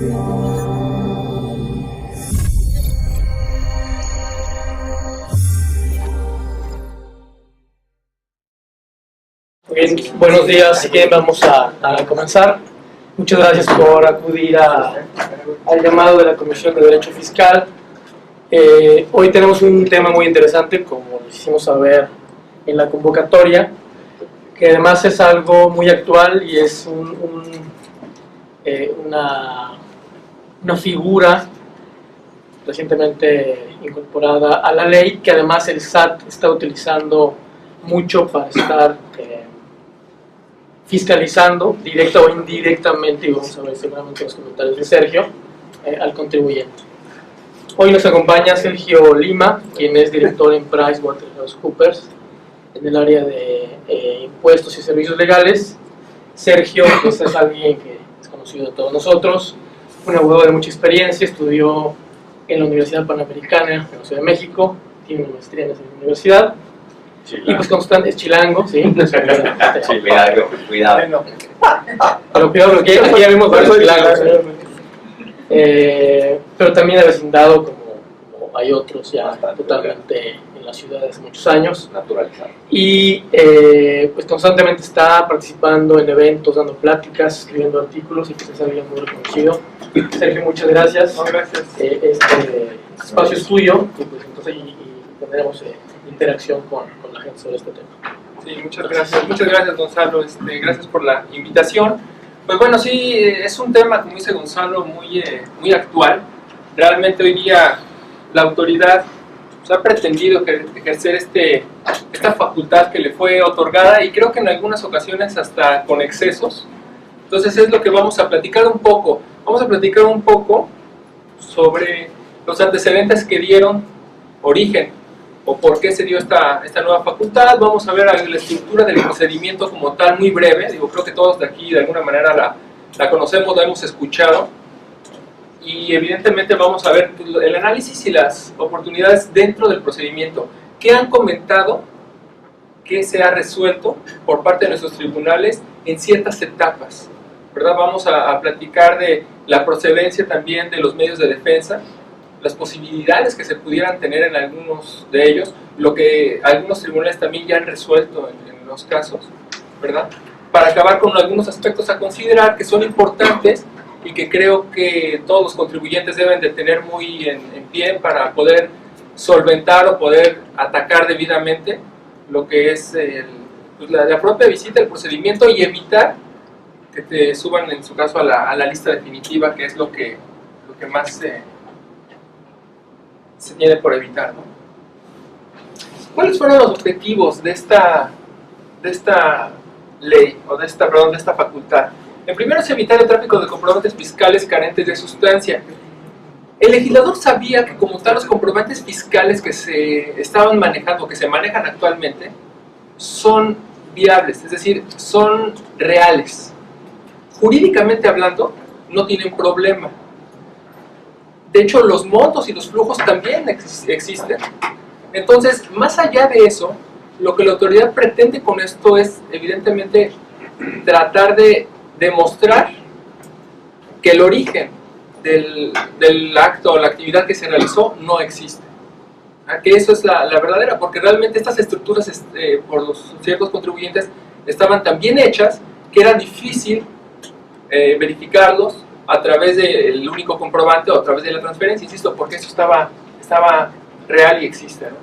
Bien, buenos días, así que vamos a comenzar. Muchas gracias por acudir al llamado de la Comisión de Derecho Fiscal. Hoy tenemos un tema muy interesante, como les hicimos saber en la convocatoria, que además es algo muy actual y es una figura recientemente incorporada a la ley, que además el SAT está utilizando mucho para estar fiscalizando directa o indirectamente, y vamos a ver seguramente los comentarios de Sergio, al contribuyente. Hoy nos acompaña Sergio Lima, quien es director en PricewaterhouseCoopers en el área de impuestos y servicios legales. Sergio pues, es alguien que es conocido de todos nosotros, un abogado de mucha experiencia, estudió en la Universidad Panamericana en la Ciudad de México, tiene una maestría en esa universidad. Chilango. Y pues constante, es chilango, sí. Cuidado. Pero cuidado, porque aquí ya vimos varios chilangos. Pero también ha vecindado, como hay otros ya totalmente en la ciudad desde hace muchos años. Naturalizado. Y pues constantemente está participando en eventos, dando pláticas, escribiendo artículos, y pues es alguien muy reconocido. Sergio, muchas gracias. No, gracias. Este espacio es tuyo, y pues entonces tendremos interacción con la gente sobre este tema. Sí, muchas gracias Gonzalo, gracias por la invitación. Pues bueno, sí, es un tema, como dice Gonzalo, muy actual. Realmente hoy día la autoridad pues, ha pretendido ejercer esta facultad que le fue otorgada, y creo que en algunas ocasiones hasta con excesos. Entonces es lo que vamos a platicar un poco. Vamos a platicar un poco sobre los antecedentes que dieron origen o por qué se dio esta nueva facultad. Vamos a ver la estructura del procedimiento como tal, muy breve. Creo que todos de aquí de alguna manera la conocemos, la hemos escuchado, y evidentemente vamos a ver el análisis y las oportunidades dentro del procedimiento. ¿Qué han comentado? ¿Qué se ha resuelto por parte de nuestros tribunales en ciertas etapas? ¿Verdad? Vamos a platicar de la procedencia también de los medios de defensa, las posibilidades que se pudieran tener en algunos de ellos, lo que algunos tribunales también ya han resuelto en los casos, ¿verdad? Para acabar con algunos aspectos a considerar que son importantes y que creo que todos los contribuyentes deben de tener muy en pie para poder solventar o poder atacar debidamente lo que es pues la propia visita, el procedimiento, y evitar que te suban en su caso a la lista definitiva, que es lo que más se tiene por evitar, ¿no? ¿Cuáles fueron los objetivos de esta ley, o de esta facultad? El primero es evitar el tráfico de comprobantes fiscales carentes de sustancia. El legislador sabía que como tal los comprobantes fiscales que se estaban manejando, que se manejan actualmente, son viables, es decir, son reales. Jurídicamente hablando, no tienen problema. De hecho, los montos y los flujos también existen. Entonces, más allá de eso, lo que la autoridad pretende con esto es, evidentemente, tratar de demostrar que el origen del acto o la actividad que se realizó no existe. Que eso es la verdadera, porque realmente estas estructuras por los ciertos contribuyentes estaban tan bien hechas que era difícil verificarlos a través del único comprobante o a través de la transferencia, insisto, porque eso estaba real y existe, ¿no?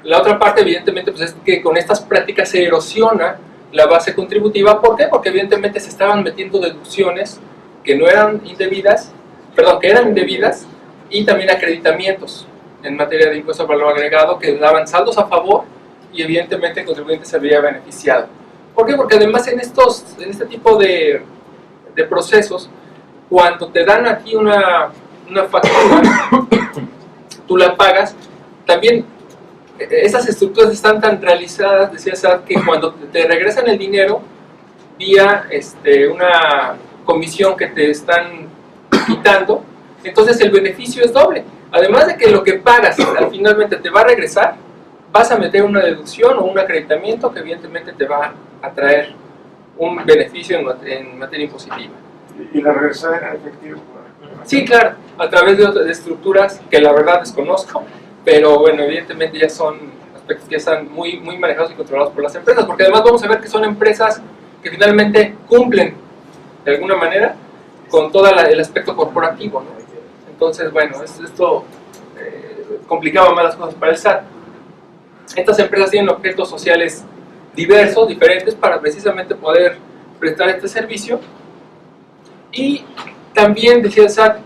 La otra parte, evidentemente, pues es que con estas prácticas se erosiona la base contributiva. ¿Por qué? Porque evidentemente se estaban metiendo deducciones que no eran indebidas, que eran indebidas, y también acreditamientos en materia de impuesto al valor agregado que daban saldos a favor, y evidentemente el contribuyente se veía beneficiado. ¿Por qué? Porque además en este tipo de procesos, cuando te dan aquí una factura, tú la pagas, también esas estructuras están tan realizadas, decía SAT, que cuando te regresan el dinero vía una comisión que te están quitando, entonces el beneficio es doble. Además de que lo que pagas al finalmente te va a regresar, vas a meter una deducción o un acreditamiento que evidentemente te va a traer un beneficio en materia impositiva. ¿Y la regresada era efectiva? Sí, claro, a través de estructuras que la verdad desconozco, pero bueno, evidentemente ya son aspectos que están muy manejados y controlados por las empresas, porque además vamos a ver que son empresas que finalmente cumplen de alguna manera con todo el aspecto corporativo, ¿no? Entonces, bueno, esto complicaba más las cosas para el SAT. Estas empresas tienen objetos sociales diversos, diferentes, para precisamente poder prestar este servicio. Y también decía el SAT,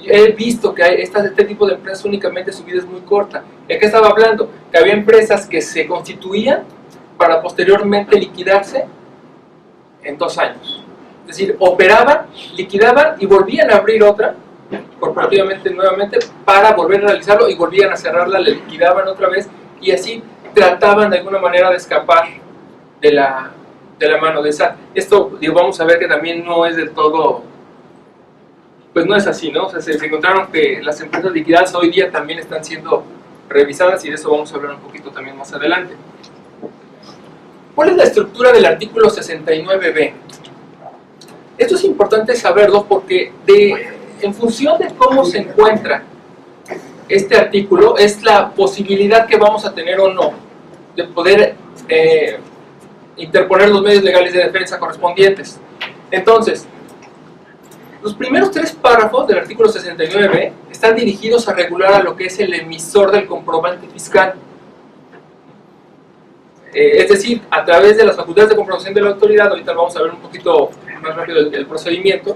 he visto que este tipo de empresas únicamente su vida es muy corta. ¿De qué estaba hablando? Que había empresas que se constituían para posteriormente liquidarse en 2 años. Es decir, operaban, liquidaban y volvían a abrir otra corporativamente nuevamente para volver a realizarlo y volvían a cerrarla, la liquidaban otra vez y así trataban de alguna manera de escapar de la mano de SAT. Esto, digo, vamos a ver que también no es del todo, pues no es así, ¿no? O sea, se encontraron que las empresas liquidadas hoy día también están siendo revisadas y de eso vamos a hablar un poquito también más adelante. ¿Cuál es la estructura del artículo 69b? Esto es importante saberlo porque en función de cómo se encuentra este artículo es la posibilidad que vamos a tener o no de poder interponer los medios legales de defensa correspondientes. Entonces, los primeros 3 párrafos del artículo 69b están dirigidos a regular a lo que es el emisor del comprobante fiscal. Es decir, a través de las facultades de comprobación de la autoridad, ahorita vamos a ver un poquito más rápido el procedimiento,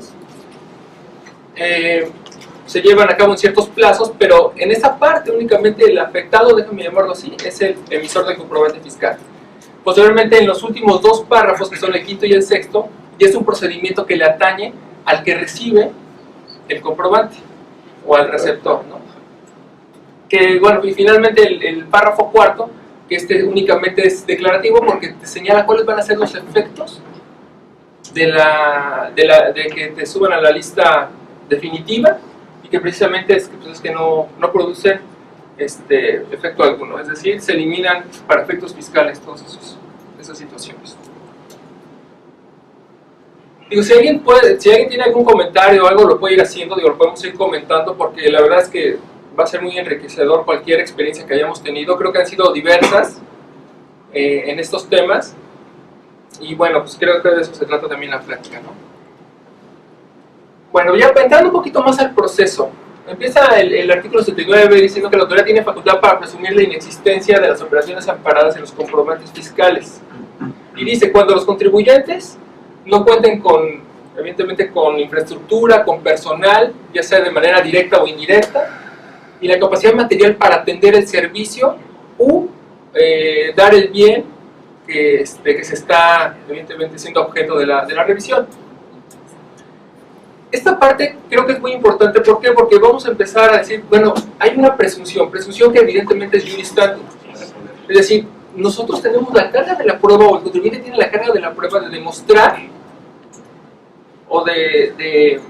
se llevan a cabo en ciertos plazos, pero en esa parte únicamente el afectado, déjame llamarlo así, es el emisor del comprobante fiscal. Posteriormente, en los últimos 2 párrafos, que son el quinto y el sexto, ya es un procedimiento que le atañe al que recibe el comprobante o al receptor, ¿no? Que bueno, y finalmente el párrafo cuarto, que este únicamente es declarativo porque te señala cuáles van a ser los efectos de que te suban a la lista definitiva y que precisamente es que no producen efecto alguno, es decir, se eliminan para efectos fiscales todas esas situaciones. Digo, si alguien tiene algún comentario o algo, lo puede ir haciendo, digo, lo podemos ir comentando porque la verdad es que va a ser muy enriquecedor cualquier experiencia que hayamos tenido. Creo que han sido diversas en estos temas y bueno, pues creo que de eso se trata también la plática, ¿no? Bueno, ya entrando un poquito más al proceso, empieza el artículo 79 diciendo que la autoridad tiene facultad para presumir la inexistencia de las operaciones amparadas en los comprobantes fiscales. Y dice, cuando los contribuyentes no cuenten evidentemente con infraestructura, con personal, ya sea de manera directa o indirecta, y la capacidad material para atender el servicio u dar el bien que se está evidentemente siendo objeto de la revisión. Esta parte creo que es muy importante, ¿por qué? Porque vamos a empezar a decir, bueno, hay una presunción que evidentemente es juris tantum. Es decir, nosotros tenemos la carga de la prueba, o el contribuyente tiene la carga de la prueba de demostrar o de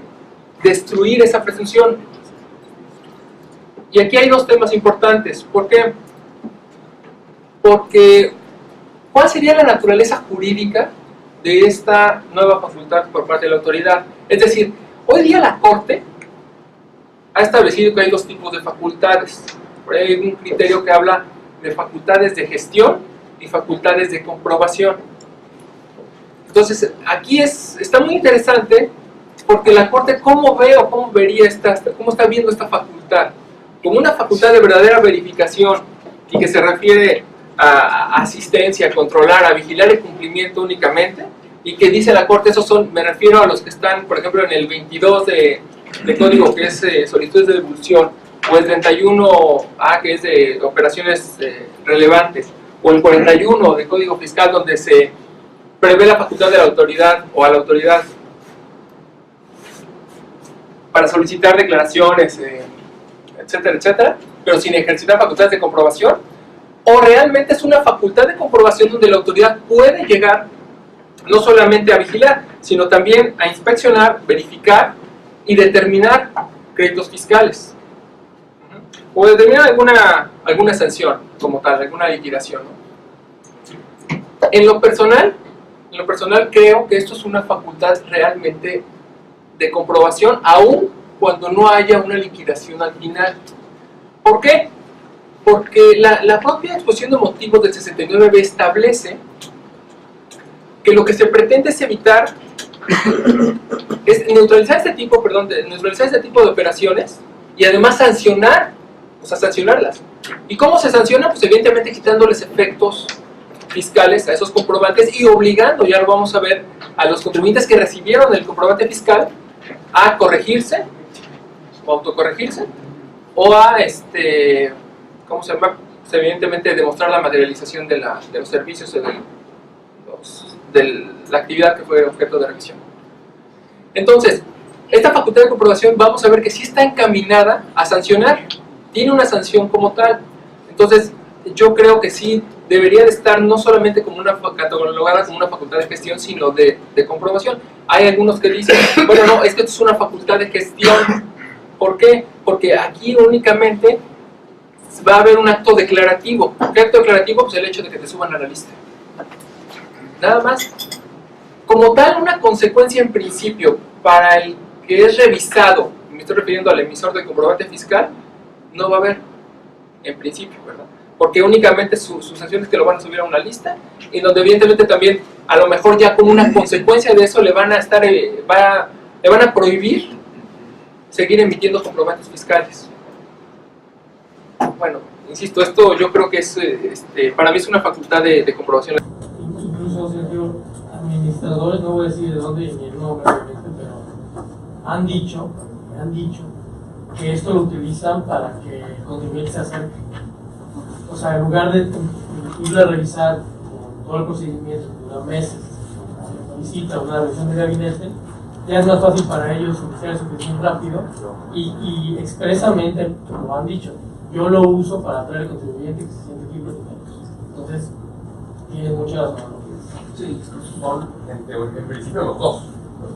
destruir esa presunción. Y aquí hay 2 temas importantes. ¿Por qué? Porque ¿cuál sería la naturaleza jurídica de esta nueva facultad por parte de la autoridad? Es decir, hoy día la Corte ha establecido que hay 2 tipos de facultades. Por ahí hay un criterio que habla de facultades de gestión y facultades de comprobación. Entonces, aquí está muy interesante porque la Corte, ¿cómo ve o cómo vería cómo está viendo esta facultad? Como una facultad de verdadera verificación y que se refiere a asistencia, a controlar, a vigilar el cumplimiento únicamente, y que dice la Corte, me refiero a los que están, por ejemplo, en el 22 de código, que es solicitudes de devolución, o el 31A, que es de operaciones relevantes, o el 41 de código fiscal, donde se prevé la facultad de la autoridad o a la autoridad para solicitar declaraciones, etcétera, etcétera, pero sin ejercitar facultades de comprobación, o realmente es una facultad de comprobación donde la autoridad puede llegar no solamente a vigilar, sino también a inspeccionar, verificar y determinar créditos fiscales, o determinar alguna sanción como tal, alguna liquidación, ¿no? En lo personal creo que esto es una facultad realmente de comprobación, aún cuando no haya una liquidación al final. ¿Por qué? Porque la propia exposición de motivos del 69B establece que lo que se pretende es evitar, es neutralizar este tipo de operaciones y además sancionarlas. ¿Y cómo se sanciona? Pues evidentemente quitándoles efectos fiscales a esos comprobantes y obligando, ya lo vamos a ver, a los contribuyentes que recibieron el comprobante fiscal a corregirse o autocorregirse o a ¿cómo se llama? Pues evidentemente demostrar la materialización de los servicios de la actividad que fue objeto de revisión. Entonces, esta facultad de comprobación vamos a ver que sí está encaminada a sancionar, tiene una sanción como tal. Entonces, yo creo que sí debería de estar no solamente como catalogada como una facultad de gestión, sino de comprobación. Hay algunos que dicen, bueno, no, es que esto es una facultad de gestión. ¿Por qué? Porque aquí únicamente va a haber un acto declarativo. ¿Qué acto declarativo? Pues el hecho de que te suban a la lista. Nada más. Como tal, una consecuencia en principio para el que es revisado, me estoy refiriendo al emisor de comprobante fiscal, no va a haber, en principio, ¿verdad? Porque únicamente sus sanciones que lo van a subir a una lista, y donde evidentemente también, a lo mejor ya como una consecuencia de eso, le van a prohibir seguir emitiendo comprobantes fiscales. Bueno, insisto, esto yo creo que es, para mí es una facultad de comprobación. Incluso, Sergio, administradores, no voy a decir de dónde ni el nombre, obviamente, pero han dicho que esto lo utilizan para que el contribuyente se acerque. O sea, en lugar de ir a revisar con todo el procedimiento que dura meses, una visita, una revisión de gabinete, ya es más fácil para ellos iniciar su gestión rápido y expresamente lo han dicho. Yo lo uso para atraer al contribuyente que se siente aquí protegido. Entonces, tiene mucha razón. Sí, son en principio los dos.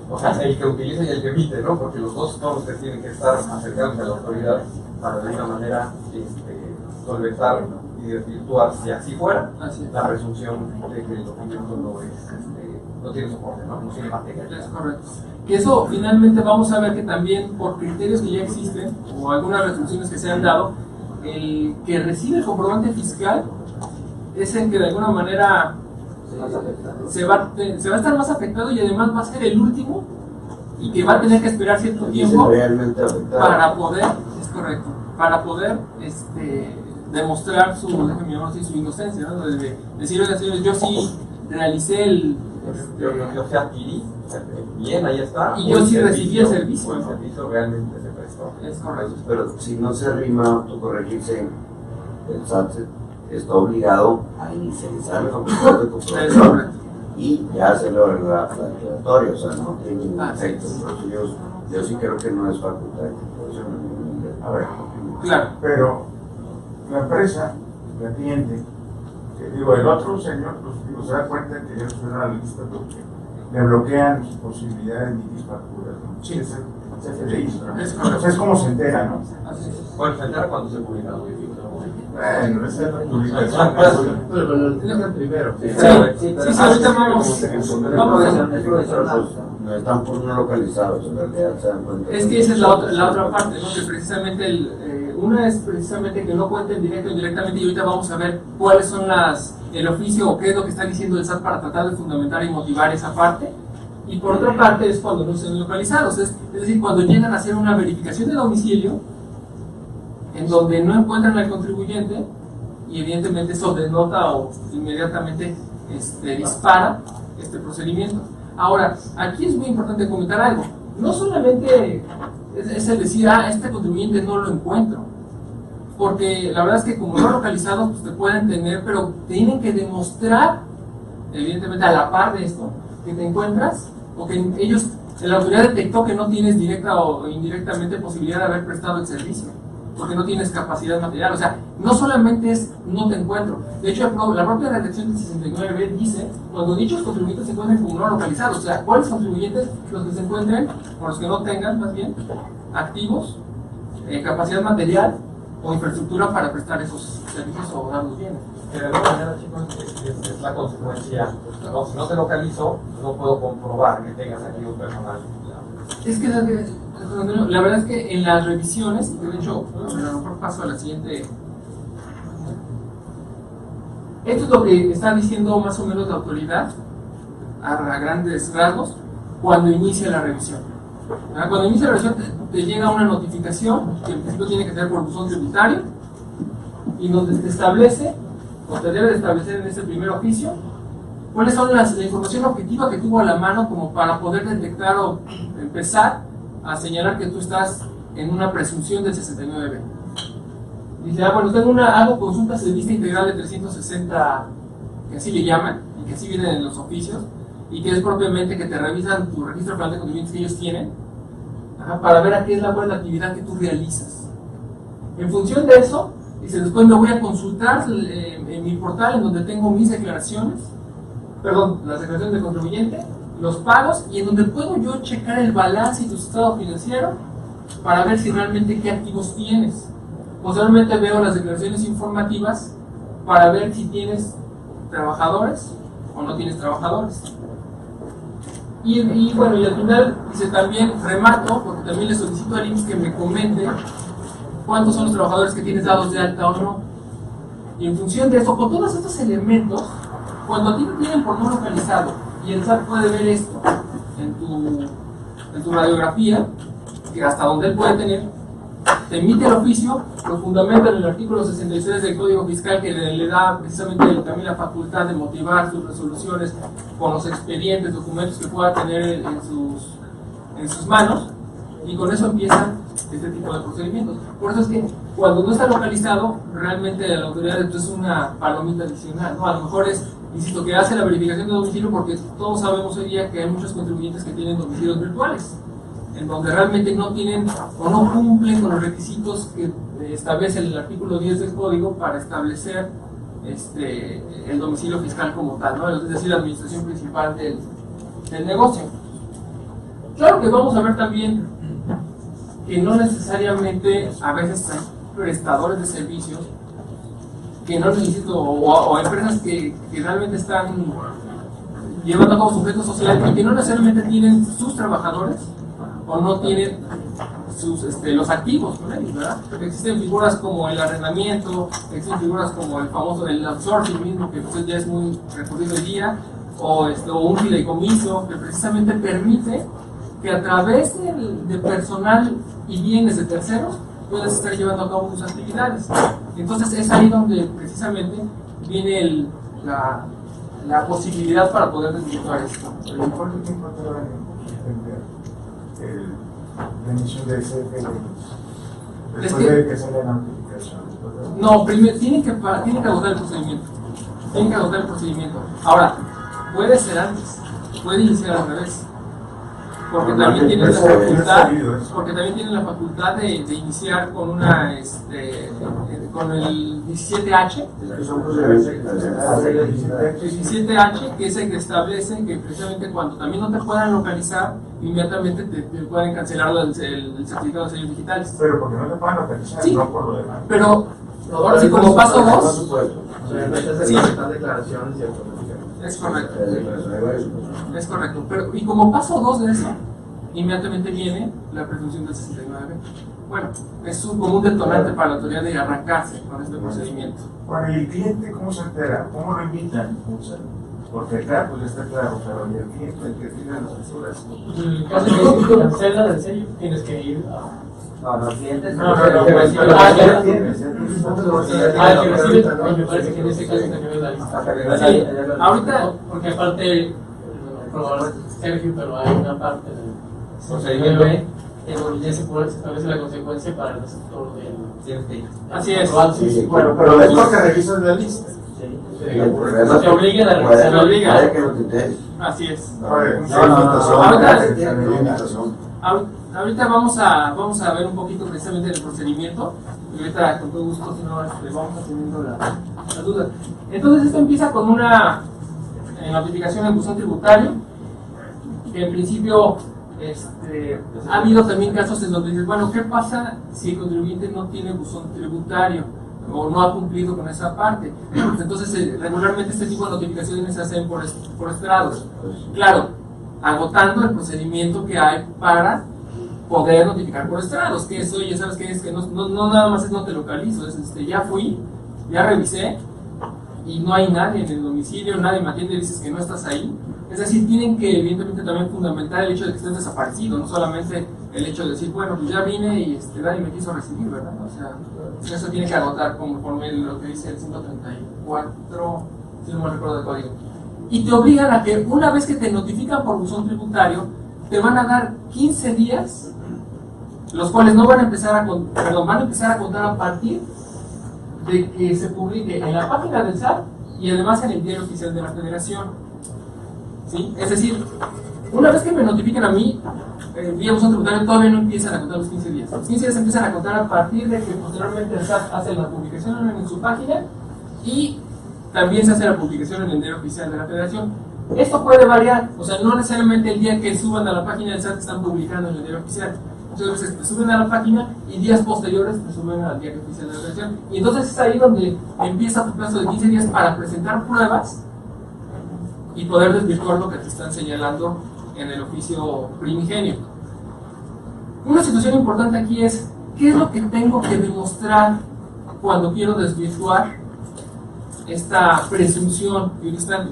O sea, el que utiliza y el que emite, ¿no? Porque los dos son los que tienen que estar acercados a la autoridad para de alguna manera solventar y desvirtuar, si así fuera, la presunción de que el documento no tiene soporte, ¿no? No tiene material. Es correcto. Y eso finalmente vamos a ver que también por criterios que ya existen o algunas resoluciones que se han dado, el que recibe el comprobante fiscal es el que de alguna manera se va a estar más afectado y además va a ser el último y que va a tener que esperar cierto tiempo para poder, es correcto, para poder demostrar su inocencia, ¿no? De decir, oiga, señores, yo sí realicé yo sí adquirí, bien, ahí está. Y yo sí recibí el servicio. El servicio realmente se prestó. Es correcto. Pero si no se arrima a autocorregirse, el SAT está obligado a inicializar la facultad de comprobación y ya hacerlo la declaratoria, o sea, no tiene ningún efecto. Entonces yo sí creo que no es facultad de comprobación. A ver, claro. Pero la empresa, la cliente, digo, el otro señor, pues se da cuenta que yo soy una lista porque le bloquean sus posibilidades de emitir facturas, ¿no? Sí. Se feliz, ¿no? O sea, es como se entera, ¿no? Bueno, se entera cuando se publica. Bueno, esa es la publicación. Pero primero. Sí, ahorita vamos no están por no localizados, en realidad se dan cuenta. Es que esa es la otra parte, ¿no? Que precisamente una es precisamente que no cuenten directo o indirectamente, y ahorita vamos a ver cuáles son el oficio o qué es lo que está diciendo el SAT para tratar de fundamentar y motivar esa parte. Y por otra parte es cuando no estén localizados, es decir, cuando llegan a hacer una verificación de domicilio en donde no encuentran al contribuyente y evidentemente eso denota o inmediatamente dispara este procedimiento. Ahora, aquí es muy importante comentar algo. No solamente es el decir, este contribuyente no lo encuentro, porque la verdad es que como no localizados pues te pueden tener, pero tienen que demostrar, evidentemente a la par de esto, que te encuentras o que la autoridad detectó que no tienes directa o indirectamente posibilidad de haber prestado el servicio, porque no tienes capacidad material. O sea, no solamente es no te encuentro. De hecho, la propia redacción del 69B dice, cuando dichos contribuyentes se encuentren como no localizados, o sea, ¿cuáles contribuyentes? Los que se encuentren, o los que no tengan, más bien, activos, capacidad material o infraestructura para prestar esos servicios o dar los bienes. De alguna manera, chicos, es la consecuencia. No, si no te localizo, no puedo comprobar que tengas aquí un personal. Es que la verdad es que en las revisiones, y de hecho, a lo mejor paso a la siguiente. Esto es lo que está diciendo más o menos la autoridad, a grandes rasgos, cuando inicia la revisión. Cuando inicia la revisión te llega una notificación, que en principio tiene que ser por buzón tributario, y donde te establece, o te debe de establecer en ese primer oficio, cuáles son la información objetiva que tuvo a la mano como para poder detectar o empezar a señalar que tú estás en una presunción del 69B. Dice, bueno, hago consultas de vista integral de 360, que así le llaman, y que así vienen en los oficios, y que es propiamente que te revisan tu registro de plan de contribuyentes que ellos tienen, para ver a qué es la buena actividad que tú realizas. En función de eso, dice, después me voy a consultar en mi portal en donde tengo mis declaraciones, las declaraciones de contribuyente, los pagos, y en donde puedo yo checar el balance y tu estado financiero para ver si realmente qué activos tienes. Posteriormente veo las declaraciones informativas para ver si tienes trabajadores o no tienes trabajadores. Y bueno, y al final dice también, remarco, porque también le solicito al IMSS que me comente cuántos son los trabajadores que tienes dados de alta o no. Y en función de eso, con todos estos elementos, cuando a ti te tienen por no localizado y el SAT puede ver esto en tu radiografía, que hasta donde él puede tener, te emite el oficio, lo fundamenta en el artículo 66 del Código Fiscal, que le da precisamente también la facultad de motivar sus resoluciones con los expedientes, documentos que pueda tener en sus manos, y con eso empiezan este tipo de procedimientos. Por eso es que cuando no está localizado, realmente la autoridad es una palomita adicional, ¿no? A lo mejor es, insisto, que hace la verificación de domicilio, porque todos sabemos hoy día que hay muchos contribuyentes que tienen domicilios virtuales, en donde realmente no tienen o no cumplen con los requisitos que establece el artículo 10 del código para establecer el domicilio fiscal como tal, ¿no? Es decir, la administración principal del negocio. Claro que vamos a ver también que no necesariamente a veces hay prestadores de servicios que no necesitan, o empresas que realmente están llevando a cabo su objeto social y que no necesariamente tienen sus trabajadores o no tienen los activos con ellos, ¿verdad? Porque existen figuras como el arrendamiento, existen figuras como el famoso el outsourcing mismo, que pues ya es muy recurrido hoy día, o un fideicomiso que precisamente permite que a través de personal y bienes de terceros puedas estar llevando a cabo tus actividades. Entonces es ahí donde precisamente viene la posibilidad para poder desvirtuar esto. ¿Cuánto tiempo tarda en la emisión de ese después de que sale la notificación? No, primero tienen que agotar el procedimiento. Tienen que agotar el procedimiento. Ahora, puede ser antes, puede iniciar al revés. Porque también tienen la facultad, de iniciar con con el 17H. El 17H, que es el que establece que precisamente cuando también no te puedan localizar, inmediatamente te pueden cancelar el certificado de sellos digitales. Pero porque no te pueden localizar, sí, no por lo demás. Pero ahora sí, como paso 2. Sí. Es correcto. Es correcto. Pero, y como paso 2 de eso, inmediatamente viene la presunción del 69B. Bueno, es como un detonante para la autoridad de arrancarse con este procedimiento. Bueno, ¿y el cliente cómo se entera? ¿Cómo lo invitan? Porque acá pues está claro, pero ¿y el cliente, el que tiene las facturas? En caso de que cancelan el sello, tienes que ir a... No, los clientes. No, que recibe, me parece que en ese caso también es la lista. Sí, ahorita, porque aparte, Sergio, pero hay una parte del procedimiento en donde ya se establece la consecuencia para el receptor del... Así es. Bueno, pero después que revisas la lista. Te obligan a revisar. Se obliga. que no te enteres. Así es. Ahorita vamos a ver un poquito precisamente el procedimiento, y ahorita con todo gusto si no vamos atendiendo la duda. Entonces esto empieza con una notificación en buzón tributario, que en principio ha habido también casos en donde dices, bueno, ¿qué pasa si el contribuyente no tiene buzón tributario o no ha cumplido con esa parte? Entonces regularmente este tipo de notificaciones se hacen por estrados. Claro, agotando el procedimiento que hay para poder notificar por estrados, que eso ya sabes que es que no nada más es no te localizo, es ya fui, ya revisé y no hay nadie en el domicilio, nadie me atiende y dices que no estás ahí. Es decir, tienen que evidentemente también fundamentar el hecho de que estés desaparecido, no solamente el hecho de decir, bueno, pues ya vine y nadie me quiso recibir, ¿verdad? O sea, eso tiene que agotar conforme lo que dice el 134, si no me recuerdo el código. Y te obligan a que una vez que te notifican por buzón tributario, te van a dar 15 días, los cuales no van a empezar van a empezar a contar a partir de que se publique en la página del SAT y además en el diario oficial de la Federación. ¿Sí? Es decir, una vez que me notifiquen a mí, vía buzón tributario, todavía no empiezan a contar los 15 días. Los 15 días empiezan a contar a partir de que posteriormente el SAT hace la publicación en su página y también se hace la publicación en el diario oficial de la Federación. Esto puede variar, o sea, no necesariamente el día que suban a la página del SAT están publicando en el diario oficial. Muchas veces te suben a la página y días posteriores te suben al diario oficial de la Federación. Y entonces es ahí donde empieza tu plazo de 15 días para presentar pruebas y poder desvirtuar lo que te están señalando en el oficio primigenio. Una situación importante aquí es, ¿qué es lo que tengo que demostrar cuando quiero desvirtuar esta presunción jurisdiccional?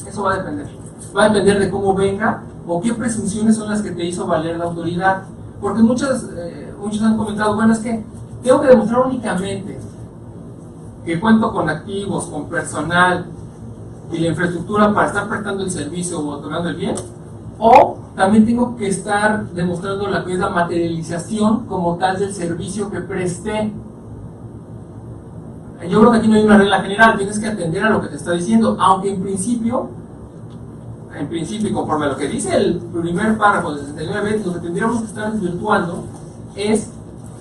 Eso va a depender. Va a depender de cómo venga o qué presunciones son las que te hizo valer la autoridad. Porque muchos han comentado, bueno, es que tengo que demostrar únicamente que cuento con activos, con personal y la infraestructura para estar prestando el servicio o otorgando el bien, o también tengo que estar demostrando la que es la materialización como tal del servicio que presté. Yo creo que aquí no hay una regla general, tienes que atender a lo que te está diciendo, aunque en principio y conforme a lo que dice el primer párrafo del 69, lo que tendríamos que estar desvirtuando es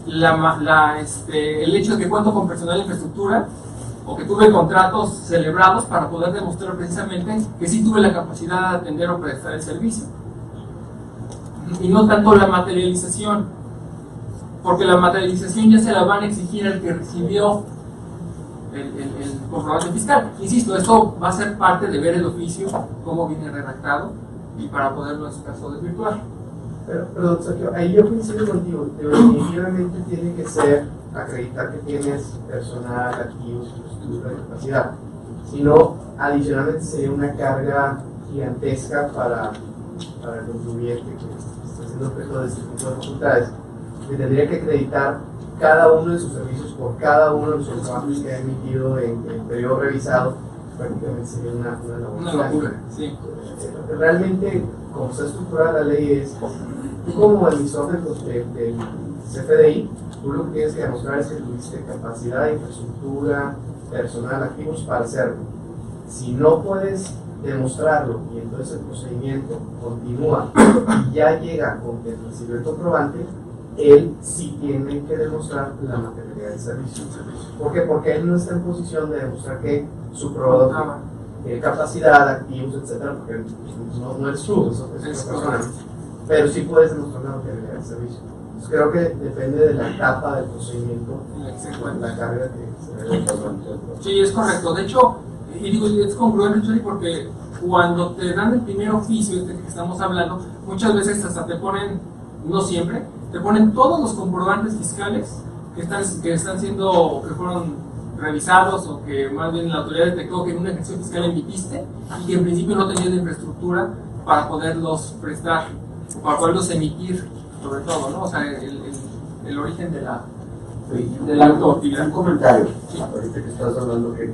el hecho de que cuento con personal e infraestructura o que tuve contratos celebrados para poder demostrar precisamente que sí tuve la capacidad de atender o prestar el servicio. Y no tanto la materialización, porque la materialización ya se la van a exigir al que recibió el comprobante fiscal. Insisto, esto va a ser parte de ver el oficio, cómo viene redactado, y para poderlo en su caso desvirtuar. Pero, perdón, Sergio, ahí yo coincido contigo, definitivamente tiene que ser acreditar que tienes personal, activos, infraestructura y capacidad. Si no, adicionalmente sería una carga gigantesca para el contribuyente que está siendo objeto de este tipo de facultades, que tendría que acreditar cada uno de sus servicios por cada uno de los trabajos que ha emitido en el periodo revisado. Prácticamente sería una locura. Sí. Realmente, como está estructurada la ley, es tú como emisor del CFDI, tú lo que tienes que demostrar es que tuviste capacidad, infraestructura, personal, activos para hacerlo. Si no puedes demostrarlo y entonces el procedimiento continúa y ya llega con que recibió el comprobante, él sí tiene que demostrar la materialidad del servicio. ¿Por qué? Porque él no está en posición de demostrar que su proveedor tiene capacidad, activos, etcétera, porque no eres tú, es otra persona. Pero sí puedes demostrar la materialidad del servicio. Entonces creo que depende de la etapa del procedimiento, la carga que se debe. Sí, es correcto. De hecho, y digo, es congruente porque cuando te dan el primer oficio este que estamos hablando, muchas veces hasta te ponen, no siempre, te ponen todos los comprobantes fiscales que están siendo, que fueron revisados o que más bien la autoridad detectó que en una ejecución fiscal emitiste y que en principio no tenías la infraestructura para poderlos prestar o para poderlos emitir, sobre todo, ¿no? O sea, el origen de la autoactividad. Un comentario, Sí. ahorita que estás hablando de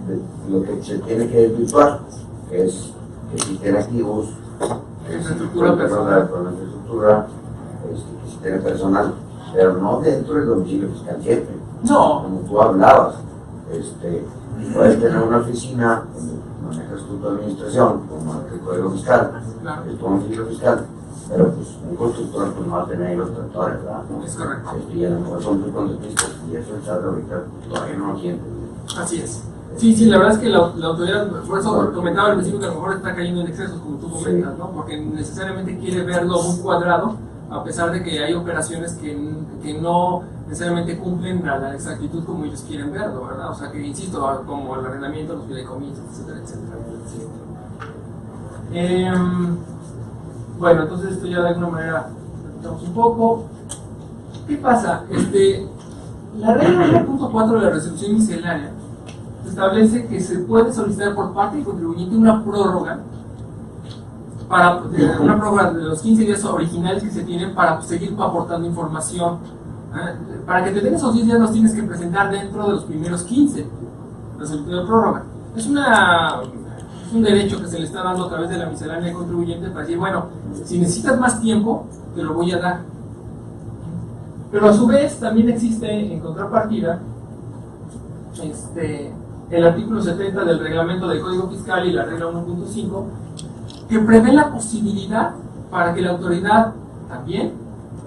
lo que se tiene que desvirtuar, que es que si tiene activos, Infraestructura personal. con la infraestructura, que si tiene personal, pero no dentro del domicilio fiscal siempre. No. Como tú hablabas, puedes tener una oficina donde manejas tu administración, como el código fiscal, Claro. el domicilio fiscal, pero pues un constructor pues no va a tener ahí los tractores, ¿verdad? Es correcto. Y a lo mejor son muy contratistas y eso el SAT ahorita todavía no lo siente. Así es. Sí, la verdad es que la autoridad, por eso comentaba al principio que a lo mejor está cayendo en excesos, como tú comentas, ¿no? Porque necesariamente quiere verlo muy cuadrado, a pesar de que hay operaciones que no necesariamente cumplen a la exactitud como ellos quieren verlo, ¿verdad? O sea que, insisto, como el arrendamiento, los fideicomisos, etcétera, etcétera. Bueno, entonces esto ya de alguna manera explicamos un poco. ¿Qué pasa? La regla 1.4 de la resolución miscelánea establece que se puede solicitar por parte del contribuyente una prórroga de los 15 días originales que se tienen para seguir aportando información. Para que te den esos 10 días los tienes que presentar dentro de los primeros 15, la solicitud de prórroga. Es un derecho que se le está dando a través de la miscelánea de contribuyente para decir, bueno, si necesitas más tiempo, te lo voy a dar. Pero a su vez también existe en contrapartida el artículo 70 del reglamento del Código Fiscal y la regla 1.5 que prevé la posibilidad para que la autoridad también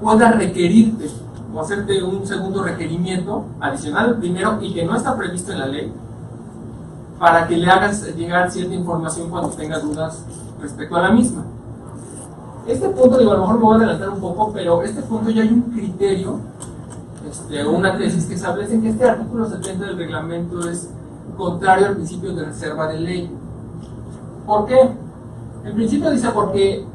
pueda requerirte o hacerte un segundo requerimiento adicional al primero y que no está previsto en la ley para que le hagas llegar cierta información cuando tengas dudas respecto a la misma. Este punto, digo, a lo mejor me voy a adelantar un poco, pero este punto ya hay un criterio, una tesis que establece que este artículo 70 del reglamento es contrario al principio de reserva de ley. ¿Por qué? El principio dice porque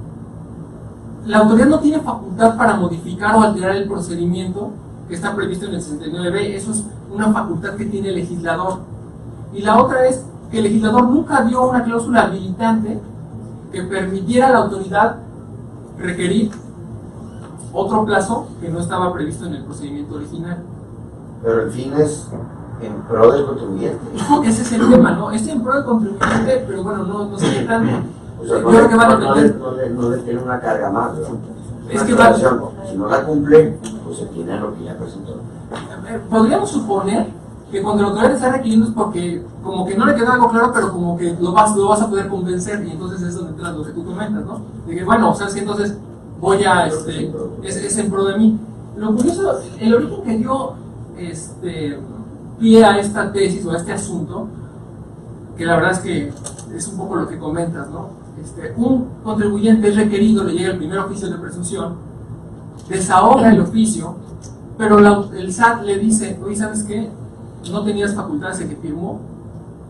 la autoridad no tiene facultad para modificar o alterar el procedimiento que está previsto en el 69B. Eso es una facultad que tiene el legislador. Y la otra es que el legislador nunca dio una cláusula habilitante que permitiera a la autoridad requerir otro plazo que no estaba previsto en el procedimiento original. Pero el fin es en pro del contribuyente. Ese es el tema, ¿no? Es en pro del contribuyente, pero bueno, no se qué tan... O sea, yo creo que va a depender. No le tiene una carga más, ¿verdad? Es que va... Si no la cumple, pues se tiene a lo que ya presentó. Podríamos suponer que cuando la autoridad está requiriendo es porque como que no le queda algo claro, pero como que lo vas a poder convencer, y entonces es donde entra lo que tú comentas, ¿no? De que bueno, o sea, que entonces voy a, es en pro de mí. Lo curioso, el origen que dio pie a esta tesis o a este asunto, que la verdad es que es un poco lo que comentas, ¿no? Un contribuyente es requerido, le llega el primer oficio de presunción, desahoga el oficio, pero el SAT le dice, oye, ¿sabes qué? No tenías facultades en que firmó,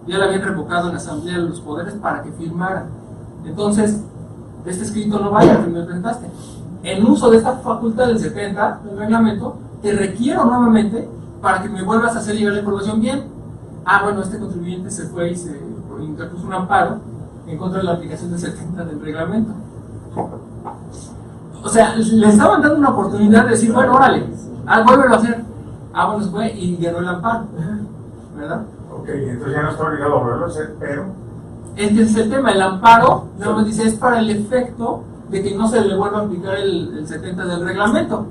ya le habían revocado en la Asamblea de los Poderes para que firmara. Entonces, este escrito no vale, que me presentaste. En uso de esta facultad del 70 del reglamento, te requiero nuevamente para que me vuelvas a hacer llegar la información bien. Bueno, este contribuyente se fue y se interpuso un amparo en contra de la aplicación del 70 del reglamento. O sea, le estaban dando una oportunidad de decir, bueno, órale, vuélvelo a hacer. Bueno, se fue y ganó el amparo, ¿verdad? Ok, entonces ya no está obligado a volverlo a hacer, pero... Este es el tema, el amparo, nada más dice, es para el efecto de que no se le vuelva a aplicar el 70 del reglamento.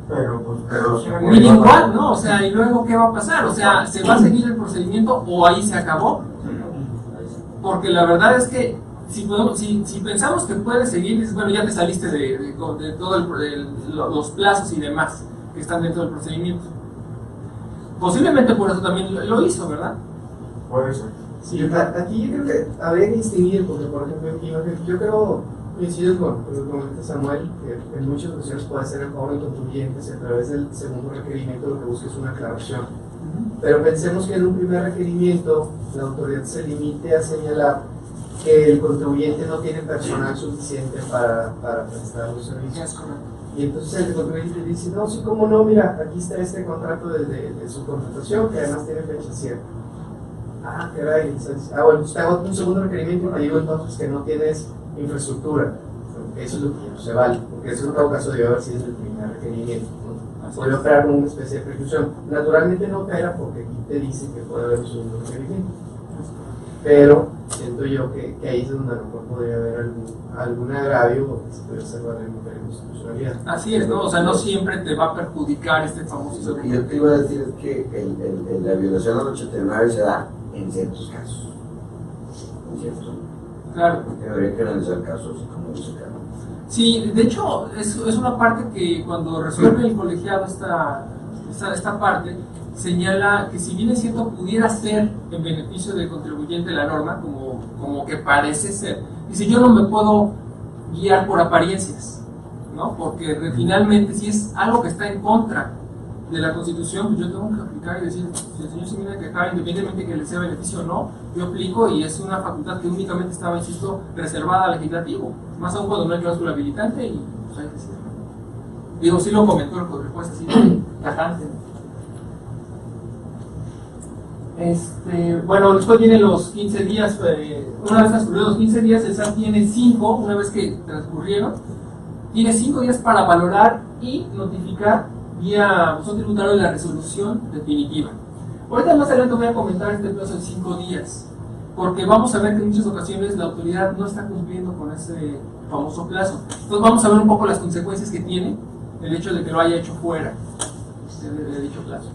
Pero igual, ¿no? O sea, ¿y luego qué va a pasar? O sea, ¿se va a seguir el procedimiento o ahí se acabó? Porque la verdad es que si pensamos que puede seguir, dices, bueno, ya te saliste de todos los plazos y demás que están dentro del procedimiento. Posiblemente por eso también lo hizo, ¿verdad? Puede ser. Sí, aquí yo creo que habría que distinguir, porque por ejemplo, yo creo, coincido con lo que comenta Samuel, que en muchas ocasiones puede ser en favor del contribuyente si a través del segundo requerimiento lo que busca es una aclaración. Pero pensemos que en un primer requerimiento la autoridad se limite a señalar que el contribuyente no tiene personal suficiente para prestar los servicios. Y entonces el contribuyente dice, no, sí, cómo no, mira, aquí está este contrato de su contratación, que además tiene fecha cierta. Caray, bueno, pues te hago un segundo requerimiento y te digo entonces que no tienes infraestructura. Eso es lo que se vale, porque eso en todo caso debe haber sido el primer requerimiento, ¿no? Puede operar como una especie de preclusión. Naturalmente no opera porque aquí te dice que puede haber un segundo requerimiento. Pero siento yo que ahí es donde a lo mejor podría haber algún agravio o que se puede observar en materia de constitucionalidad. Así es, ¿no? O sea, no siempre te va a perjudicar este famoso. Lo que yo te iba a decir es que la violación al 89 se da en ciertos casos. En ciertos. Claro. Porque habría que analizar casos como dice Carlos. Sí, de hecho, es una parte que cuando resuelve el colegiado esta parte, señala que si bien es cierto pudiera ser en beneficio del contribuyente la norma, como que parece ser, dice yo no me puedo guiar por apariencias, ¿no? Porque finalmente si es algo que está en contra de la Constitución, pues yo tengo que aplicar y decir, si el señor se viene a quejar, independientemente de que le sea beneficio o no, yo aplico y es una facultad que únicamente estaba, insisto, reservada al legislativo, más aún cuando no hay cláusula habilitante y pues hay que decir. Digo, sí lo comentó el juez así, tajante. Bueno, después vienen los 15 días, una vez transcurridos los 15 días, el SAT tiene 5, una vez que transcurrieron, tiene 5 días para valorar y notificar vía buzón tributario la resolución definitiva. Ahorita más adelante voy a comentar este plazo de 5 días, porque vamos a ver que en muchas ocasiones la autoridad no está cumpliendo con ese famoso plazo. Entonces vamos a ver un poco las consecuencias que tiene el hecho de que lo haya hecho fuera de dicho plazo.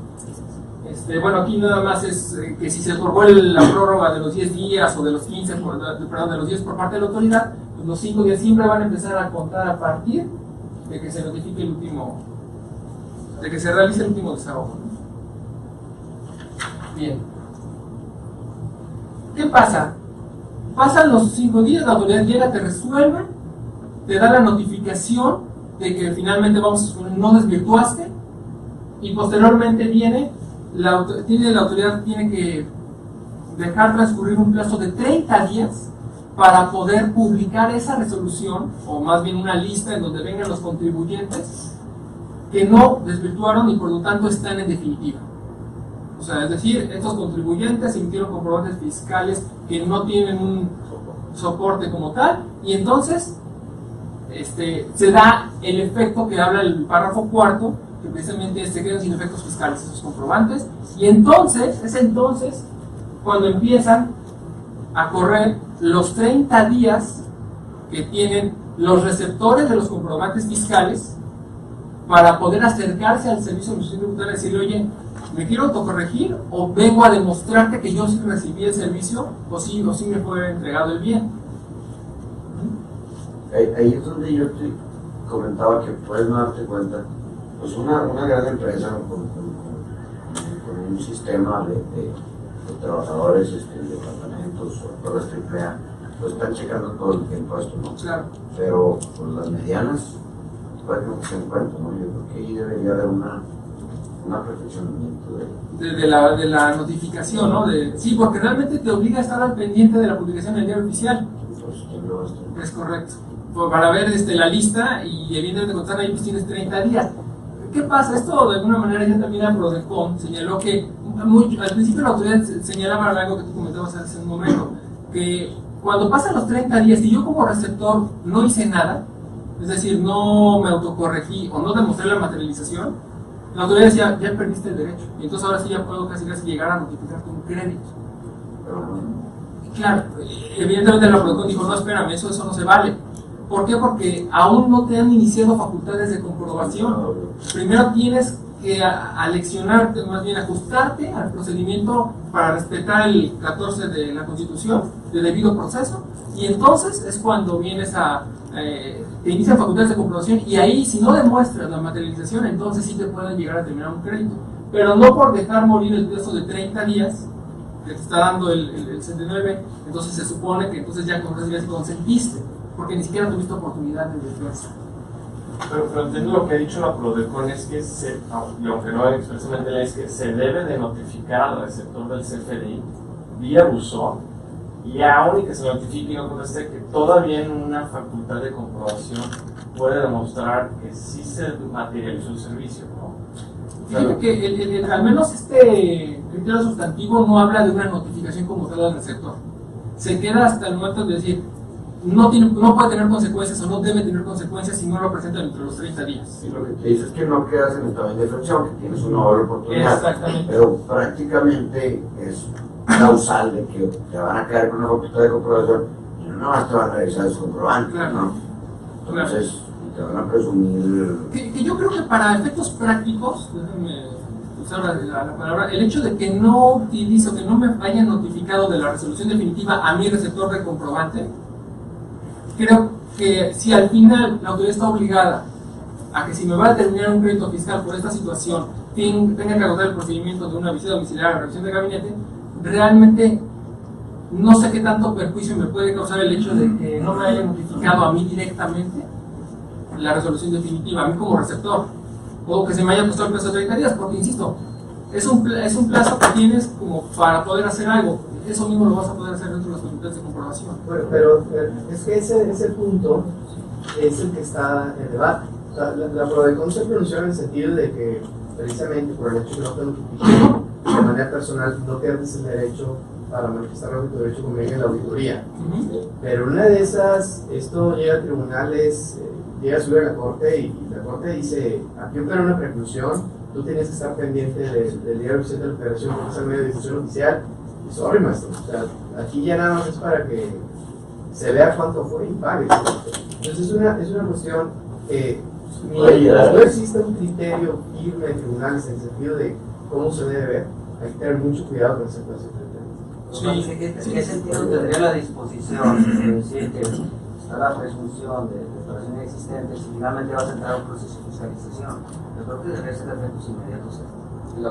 Bueno, aquí nada más es que si se otorgó la prórroga de los 10 días o de los 15, perdón, de los 10 por parte de la autoridad, pues los 5 días siempre van a empezar a contar a partir de que se notifique el último, de que se realice el último desahogo. Bien. ¿Qué pasa? Pasan los 5 días, la autoridad llega, te resuelve, te da la notificación de que finalmente no desvirtuaste, y posteriormente la autoridad tiene que dejar transcurrir un plazo de 30 días para poder publicar esa resolución, o más bien una lista en donde vengan los contribuyentes que no desvirtuaron y por lo tanto están en definitiva. O sea, es decir, estos contribuyentes emitieron comprobantes fiscales que no tienen un soporte como tal, y entonces se da el efecto que habla el párrafo cuarto, que precisamente se quedan sin efectos fiscales esos comprobantes, y entonces, es entonces cuando empiezan a correr los 30 días que tienen los receptores de los comprobantes fiscales para poder acercarse al servicio de administración tributaria y decirle, oye, ¿me quiero autocorregir o vengo a demostrarte que yo sí recibí el servicio o sí me fue entregado el bien? Ahí es donde yo te comentaba que puedes no darte cuenta, pues una gran empresa con un sistema de trabajadores, departamentos o todas las AAA, pues están checando todo el tiempo esto, ¿no? Claro. Pero pues, las medianas, pues no se encuentran, ¿no? Yo creo que ahí debería haber un perfeccionamiento de la notificación, ¿no? Sí, porque realmente te obliga a estar al pendiente de la publicación en el diario oficial. Es correcto. Para ver la lista y evidentemente contar ahí pues tienes 30 días. ¿Qué pasa? Esto de alguna manera ya también a Prodecon señaló que al principio la autoridad señalaba algo que tú comentabas hace un momento, que cuando pasan los 30 días y yo como receptor no hice nada, es decir, no me autocorregí o no demostré la materialización, la autoridad decía, ya perdiste el derecho, y entonces ahora sí ya puedo casi llegar a notificarte un crédito. Claro, evidentemente la Prodecon dijo, no, espérame, eso no se vale. ¿Por qué? Porque aún no te han iniciado facultades de comprobación. Primero tienes que aleccionarte, más bien ajustarte al procedimiento para respetar el 14 de la Constitución, de debido proceso, y entonces es cuando vienes te inician facultades de comprobación, y ahí si no demuestras la materialización, entonces sí te pueden llegar a terminar un crédito. Pero no por dejar morir el plazo de 30 días, que te está dando el 69, entonces se supone que entonces ya consentiste, porque ni siquiera tuviste oportunidad de defensa. Pero entiendo lo que ha dicho la Prodecon, es que aunque no expresamente la es que se debe de notificar al receptor del CFDI vía buzón, y aún y que se notifique y no conteste, que todavía en una facultad de comprobación puede demostrar que sí se materializó el servicio, ¿no? Fíjate que al menos criterio sustantivo no habla de una notificación como tal al receptor. Se queda hasta el momento de decir, no puede tener consecuencias o no debe tener consecuencias si no lo presentan entre los 30 días. Y lo que te dice es que no quedas en el tamaño de fracción, que tienes una doble oportunidad. Exactamente. Pero prácticamente es causal de que te van a quedar con una facultad de comprobación y no más te van a revisar sus comprobantes, claro, ¿no? Entonces, te van a presumir. Que yo creo que para efectos prácticos, déjenme usar la palabra, el hecho de que no utilizo, que no me hayan notificado de la resolución definitiva a mi receptor de comprobante, creo que si al final la autoridad está obligada a que si me va a determinar un crédito fiscal por esta situación, tenga que agotar el procedimiento de una visita domiciliaria o revisión de gabinete, realmente no sé qué tanto perjuicio me puede causar el hecho de que no me haya notificado a mí directamente la resolución definitiva, a mí como receptor, o que se me haya puesto el plazo de 30 días, porque insisto, es un plazo que tienes como para poder hacer algo. Eso mismo lo vas a poder hacer dentro de las facultades de comprobación. Pero es que ese punto es el que está en debate. La Prodecon se pronunció en el sentido de que, precisamente por el hecho que no te notifiquen de manera personal, no pierdes el derecho para manifestar lo que tu derecho convenga en la auditoría. Pero una de esas, esto llega a tribunales, llega a subir a la corte y la corte dice, aquí opera una preclusión, tú tienes que estar pendiente del diario oficial de la Federación, que es el medio de difusión oficial. Y sorry, maestro, o sea, aquí ya nada más es para que se vea cuánto fue y pague. Entonces es una cuestión que mientras no exista un criterio firme de tribunales en el sentido de cómo se debe ver, hay que tener mucho cuidado con esa clase de criterios. ¿Qué sentido tendría la disposición de decir que está la presunción de operación inexistente si finalmente vas a entrar a un proceso de fiscalización? Yo creo que debería ser efectos inmediatos.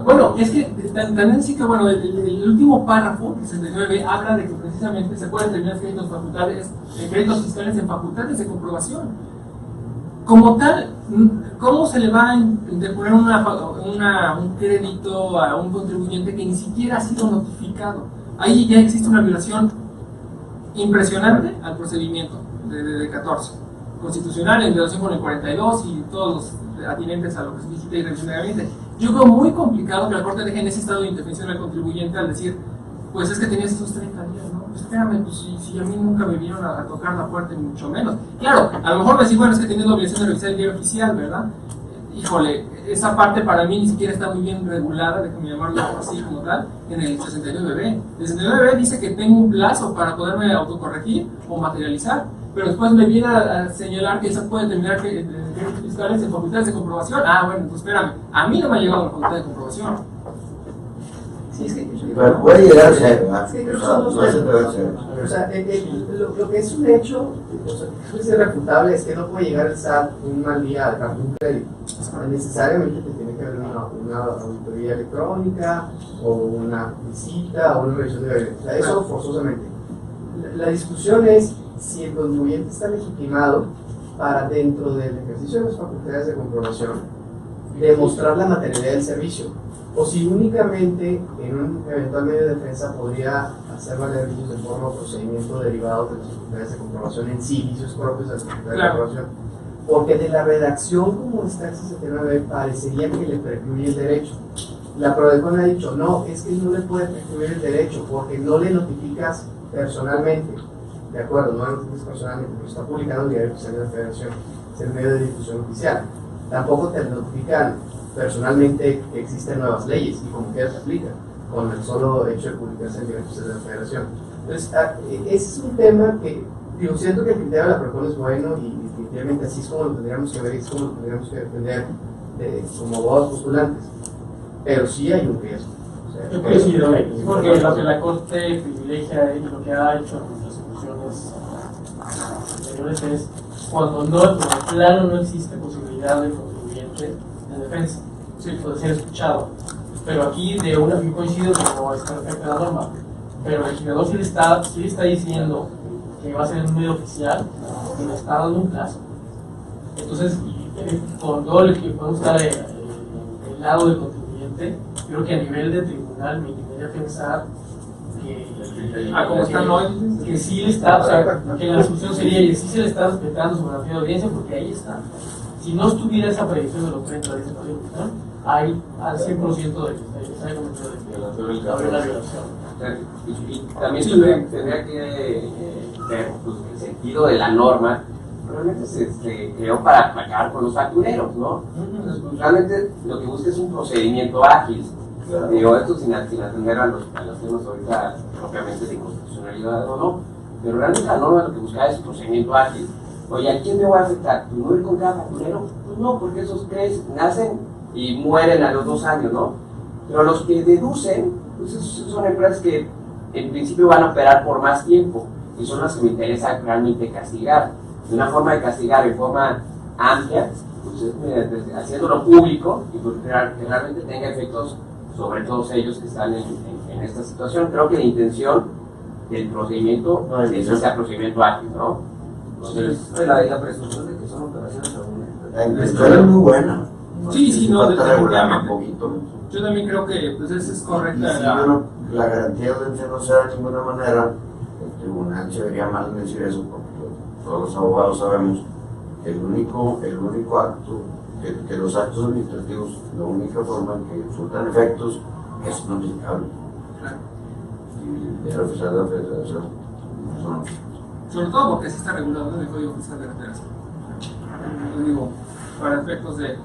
Bueno, es que también sí que, bueno, el último párrafo, el 69, habla de que precisamente se pueden determinar créditos fiscales en facultades de comprobación. Como tal, ¿cómo se le va a interponer un crédito a un contribuyente que ni siquiera ha sido notificado? Ahí ya existe una violación impresionante al procedimiento de 14 constitucional en relación con el 42 y todos los atinentes a lo que se digita y revisión de gabinete. Yo veo muy complicado que la Corte deje en ese estado de indefensión al contribuyente al decir, pues es que tenías esos 30 días, ¿no? Pues espérame, pues si a mí nunca me vinieron a tocar la puerta, ni mucho menos. Claro, a lo mejor me decís, bueno, es que tenías la obligación de revisar el diario oficial, ¿verdad? Híjole, esa parte para mí ni siquiera está muy bien regulada, déjame llamarlo así como tal, en el 69B. El 69B dice que tengo un plazo para poderme autocorregir o materializar, pero después me viene a señalar que se puede determinar créditos fiscales en facultades de comprobación. Ah, bueno, pues espérame, a mí no me ha llegado la facultad de comprobación. Sí, es que Pero puede llegar a ser, ¿verdad? Sí, creo que son dos temas. O sea, lo que es un hecho, o sea, que es irrefutable, es que no puede llegar el SAT un mal día a darte un crédito. Necesariamente te tiene que haber una auditoría electrónica, o una visita, o una revisión de gabinete. O sea, eso forzosamente. La discusión es si el contribuyente está legitimado para, dentro del ejercicio de las facultades de comprobación, demostrar la materialidad del servicio, o si únicamente en un eventual medio de defensa podría hacer valer vicios de forma o procedimiento derivado de las facultades de comprobación en sí, vicios propios de las facultades de comprobación. Porque de la redacción como está el 69 parecería que le precluye el derecho. La Prodecon ha dicho, no, es que no le puede precluir el derecho porque no le notificas personalmente. De acuerdo, no le notificas personalmente, pero está publicado en el diario oficial de la Federación, es el medio de difusión oficial. Tampoco te notifican personalmente que existen nuevas leyes y como quiera se aplica con el solo hecho de publicarse en el diario oficial de la Federación. Entonces, ese es un tema que, digo, siento que el criterio de la Prodecon es bueno y definitivamente así es como lo tendríamos que ver y es como lo tendríamos que defender como abogados postulantes, pero sí hay un riesgo. O sea, yo coincido, porque lo que la Corte privilegia y lo que ha hecho en las soluciones anteriores es cuando no, en el plano no existe posibilidad del contribuyente de defensa, sí, puede ser escuchado, pero aquí yo coincido que no es perfecta la norma, pero el legislador sí le está diciendo que va a ser en un medio oficial y le está dando un plazo. Entonces, con todo el que podemos estar del lado del contribuyente, yo creo que a nivel de tribunal me gustaría pensar como están hoy, que sí le está, o sea, que la solución sería que sí se le está respetando su garantía de audiencia, porque ahí está. Si no estuviera esa previsión de los 30 días de constitución, hay al 100% de que está cometido la violación. Y también tendría que ver pues, el sentido de la norma. Realmente se creó para aplacar con los factureros, ¿no? Entonces, pues, realmente lo que busca es un procedimiento ágil. Digo, esto sin atender a los temas ahorita propiamente de inconstitucionalidad o no, pero realmente la norma lo que busca es un procedimiento ágil. Oye, ¿a quién me voy a afectar? ¿Tu no ir con cada facturero? Pues no, porque esos tres nacen y mueren a los 2 años, ¿no? Pero los que deducen, pues son empresas que en principio van a operar por más tiempo y son las que me interesa realmente castigar. De una forma de castigar en forma amplia, pues, haciéndolo público y pues, que realmente tenga efectos sobre todos ellos que están en esta situación. Creo que la intención del procedimiento es que sea procedimiento ágil, ¿no? Entonces, la presunción de que son operaciones fraudulentas. La intención es muy buena. Sí, no, regular un poquito. Yo también creo que pues, esa es correcta. Y si la garantía de audiencia no se da de ninguna manera, el tribunal se vería mal en decir eso, porque todos los abogados sabemos el único acto, que los actos administrativos, la única forma en que surtan efectos es notificable. Y de la federación son. Sobre todo porque sí está regulado en el Código Fiscal de la Federación. Yo digo, para efectos de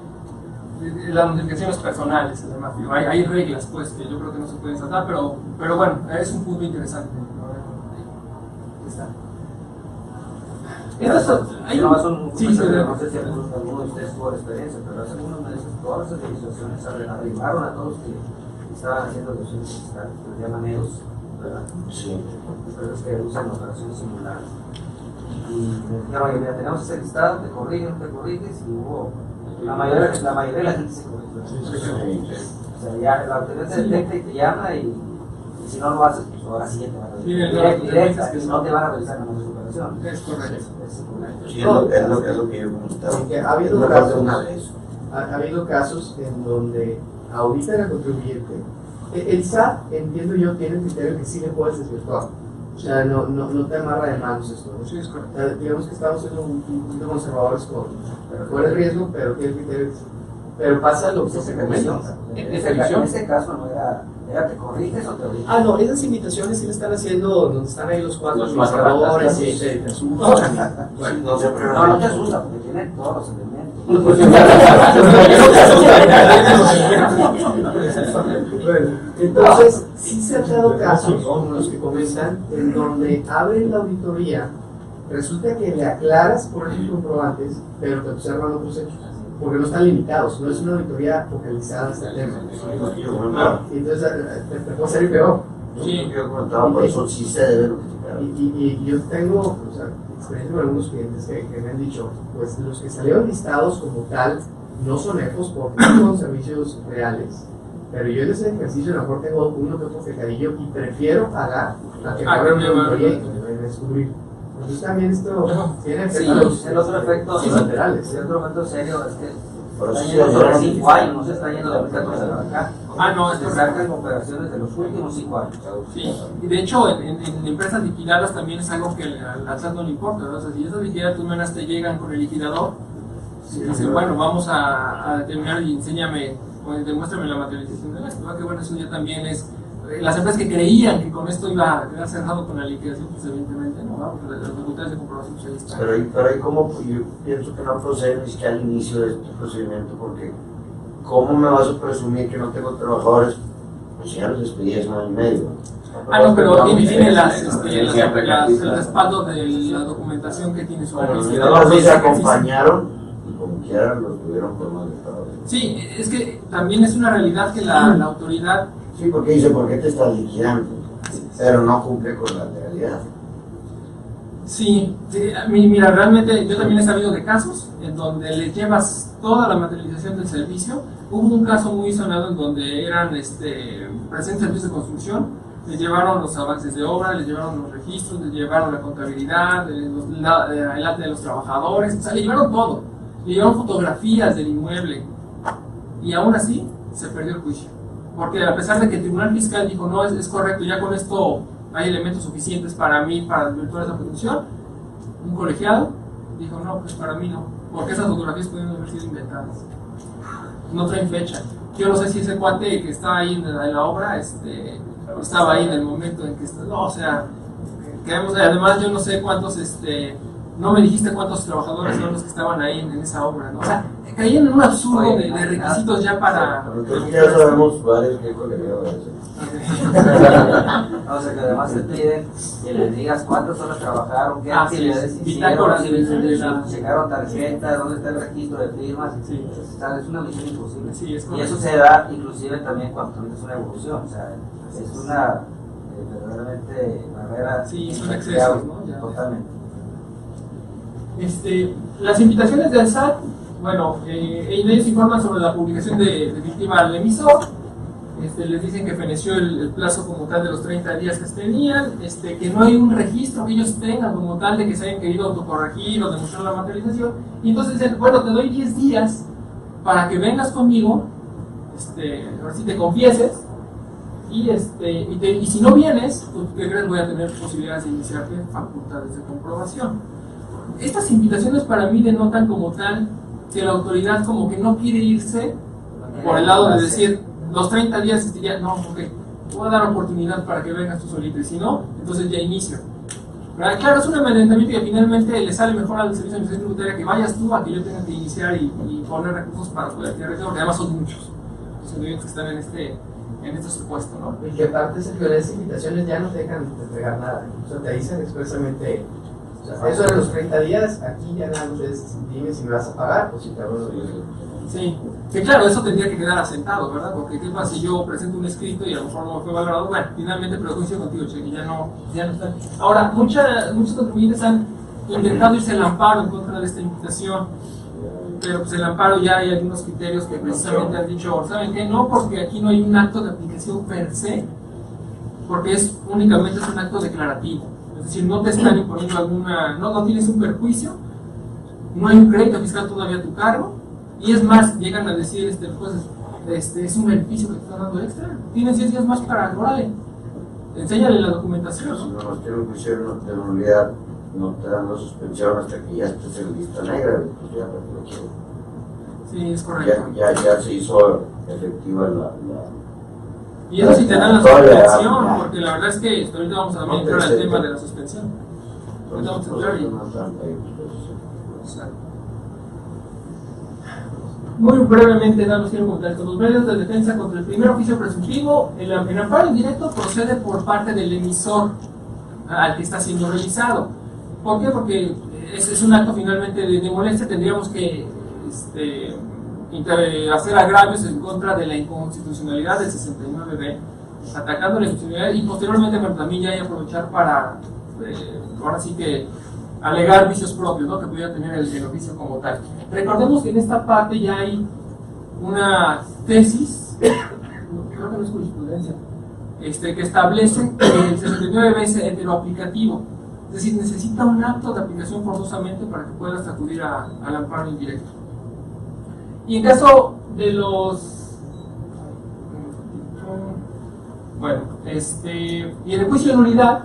las notificaciones personales, además, digo, hay reglas pues que yo creo que no se pueden saltar, pero bueno, es un punto interesante. Hay nomás un sí, no sé si alguno de ustedes tuvo la experiencia, pero hace algunos meses todas las administraciones arribaron a todos los que estaban haciendo elecciones fiscales, los llaman EOS, ¿verdad? Sí. Empresas que usan operaciones simuladas. Y me dijeron, oye, mira, tenemos ese listado, te corriges, y hubo la mayoría de la gente se corrigió. O sea, ya la autoridad te detecta y te llama, y si no lo haces, pues ahora sí te van a revisar. Directa, y no te van a revisar en su operación. Es correcto. Sí, es lo que yo comentaba. Aunque ha habido casos en donde auditan al contribuyente. El SAT, entiendo yo, tiene un criterio que sí le puedes desvirtuar. O sea, no te amarra de manos esto, ¿no? Sí, es correcto. Digamos que estamos siendo un poquito conservadores con el riesgo, pero tiene criterio. Pero pasa lo que se comenta. En este caso no era te corriges o te obligas. Ah, no, esas invitaciones sí le están haciendo donde están ahí los cuatro administradores y te asustan. No te asusta, porque tienen todos los elementos. Bueno, entonces, sí se han dado casos, como los que comentan, en donde abren la auditoría, resulta que le aclaras por esos comprobantes, pero te observan otros hechos, porque no están limitados, no es una auditoría focalizada en este tema. Entonces, te puede salir peor. Sí, yo comentaba, por eso sí se debe notificar. Y yo tengo experiencia con algunos clientes que me han dicho, pues los que salieron listados como tal no son EFOS porque no son servicios reales, pero yo en ese ejercicio a lo mejor tengo uno que otro pecadillo y prefiero pagar a que pague una auditoría y que me vayan a descubrir. Entonces también esto tiene efectos el otro efecto laterales. El otro efecto serio es que por eso sobre 5 años, no se está yendo de 2014 para acá. No, se sacan operaciones de los últimos 5 años. Sí, y de hecho en empresas liquidadas también es algo que al SAT no le importa, ¿no? O sea, si esas liquidadas tú menos te llegan con el liquidador, y dicen, bueno, vamos a determinar y enséñame, o demuéstrame la materialización de esto, que bueno, eso ya también es, las empresas que creían que con esto iba a quedar cerrado con la liquidación, pues evidentemente no, ¿no? Porque las facultades de comprobación pues ahí están. Pero ahí como yo pienso que no procede ni siquiera al inicio de este procedimiento, porque ¿cómo me vas a presumir que no tengo trabajadores? Pues ya los despedí hace un año y medio. No, pero tiene el respaldo de la documentación que tiene su los se acompañaron y como quiera los tuvieron por mal estado. Sí, es que también es una realidad que la autoridad. Sí, porque dice, ¿por qué te estás liquidando? Pero no cumple con la legalidad. Sí, mira, realmente yo también he sabido de casos en donde le llevas toda la materialización del servicio. Hubo un caso muy sonado en donde eran presentes servicios de construcción, les llevaron los avances de obra, les llevaron los registros, les llevaron la contabilidad, el acta de los trabajadores, o sea, le llevaron todo, le llevaron fotografías del inmueble y aún así se perdió el juicio. Porque a pesar de que el Tribunal Fiscal dijo, no, es correcto, ya con esto hay elementos suficientes para mí para desvirtuar esa protección, un colegiado dijo, no, pues para mí no, porque esas fotografías pueden haber sido inventadas, no traen fecha. Yo no sé si ese cuate que está ahí en la obra estaba ahí en el momento en que no, o sea, además yo no sé cuántos, no me dijiste cuántos trabajadores son los que estaban ahí en esa obra, ¿no? O sea, caían en un absurdo de requisitos ya para... Nosotros ya sabemos varios que colegiado es. O sea, que además te piden que les digas cuántas horas trabajaron, qué actividades hicieron, si checaron tarjetas, dónde está el registro de firmas. O sea, es una misión imposible. Sí, y eso se da inclusive también cuando es una evolución. O sea, es una verdaderamente barrera. Sí, son excesos, ¿no? Ya. Totalmente. Las invitaciones del SAT, bueno, ellos informan sobre la publicación definitiva al emisor, les dicen que feneció el plazo como tal de los 30 días que tenían, que no hay un registro que ellos tengan como tal de que se hayan querido autocorregir o demostrar la materialización, y entonces dicen, bueno, te doy 10 días para que vengas conmigo, a ver si te confieses, y si no vienes, pues, ¿qué crees? Voy a tener posibilidades de iniciarte facultades de comprobación. estas invitaciones para mí denotan como tal que la autoridad como que no quiere irse por el lado de decir los 30 días ya, no, ok, voy a dar oportunidad para que vengas tú solito, y si no, entonces ya inicio. ¿Verdad? Claro, es un amedrentamiento que finalmente le sale mejor al Servicio de Administración Tributaria que vayas tú a que yo tenga que iniciar y poner recursos para poder tirar retorno, porque además son muchos los individuos que están en este supuesto, ¿no? Y que aparte, Sergio, esas invitaciones ya no te dejan de entregar nada, o sea, te dicen expresamente, o sea, eso de los 30 días, aquí ya nada más es, dime si me vas a pagar o si te abro. Sí, que claro, eso tendría que quedar asentado, ¿verdad? Porque qué pasa si yo presento un escrito y a lo mejor no fue valorado, bueno, finalmente, pero coincido contigo, Che, que ya no están. Ahora, muchos contribuyentes han intentado irse al amparo en contra de esta invitación, pero pues el amparo ya hay algunos criterios que precisamente han dicho, ¿saben qué? No, porque aquí no hay un acto de aplicación per se, porque únicamente es un acto declarativo, es decir, no te están imponiendo no tienes un perjuicio, no hay un crédito fiscal todavía a tu cargo, y es más, llegan a decir, pues, es un beneficio que te están dando extra, tienes 10 días más para, órale, enséñale la documentación. Si no nos tienen un juicio de nulidad, no te dan la suspensión hasta que ya estés en lista negra, pues ya no quiero. Sí, es correcto. Ya se hizo efectiva y eso sí te dan la suspensión, porque la verdad es que ahorita vamos a entrar al tema de la suspensión. Ahorita vamos a entrar Exacto. Muy brevemente, damos quiero comentar esto. Los medios de defensa contra el primer oficio presuntivo, el amparo indirecto procede por parte del emisor al que está siendo revisado. ¿Por qué? Porque es un acto finalmente de molestia, tendríamos que hacer agravios en contra de la inconstitucionalidad del 69B, atacando la institucionalidad y posteriormente también ya hay que aprovechar para, ahora sí que, alegar vicios propios, ¿no? Que pudiera tener el oficio como tal. Recordemos que en esta parte ya hay una tesis, creo que no es jurisprudencia, que establece que el 69B es heteroaplicativo, es decir, necesita un acto de aplicación forzosamente para que puedas acudir al amparo indirecto. Y en caso de y en el juicio de nulidad,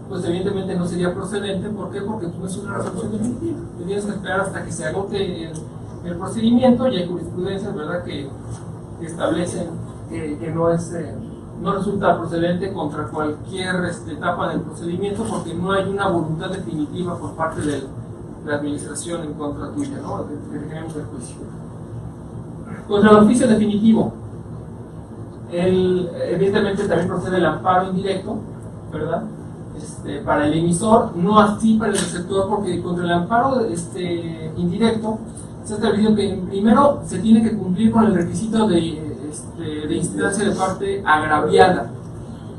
pues evidentemente no sería procedente. ¿Por qué? Porque no es una resolución definitiva. Tendrías que esperar hasta que se agote el procedimiento, y hay jurisprudencias, ¿verdad?, que establecen que no resulta procedente contra cualquier etapa del procedimiento, porque no hay una voluntad definitiva por parte de la administración en contra tuya, ¿no?, que tenemos el juicio. Contra el oficio definitivo, evidentemente también procede el amparo indirecto, ¿verdad?, para el emisor, no así para el receptor, porque contra el amparo indirecto se ha establecido que primero se tiene que cumplir con el requisito de instancia de parte agraviada.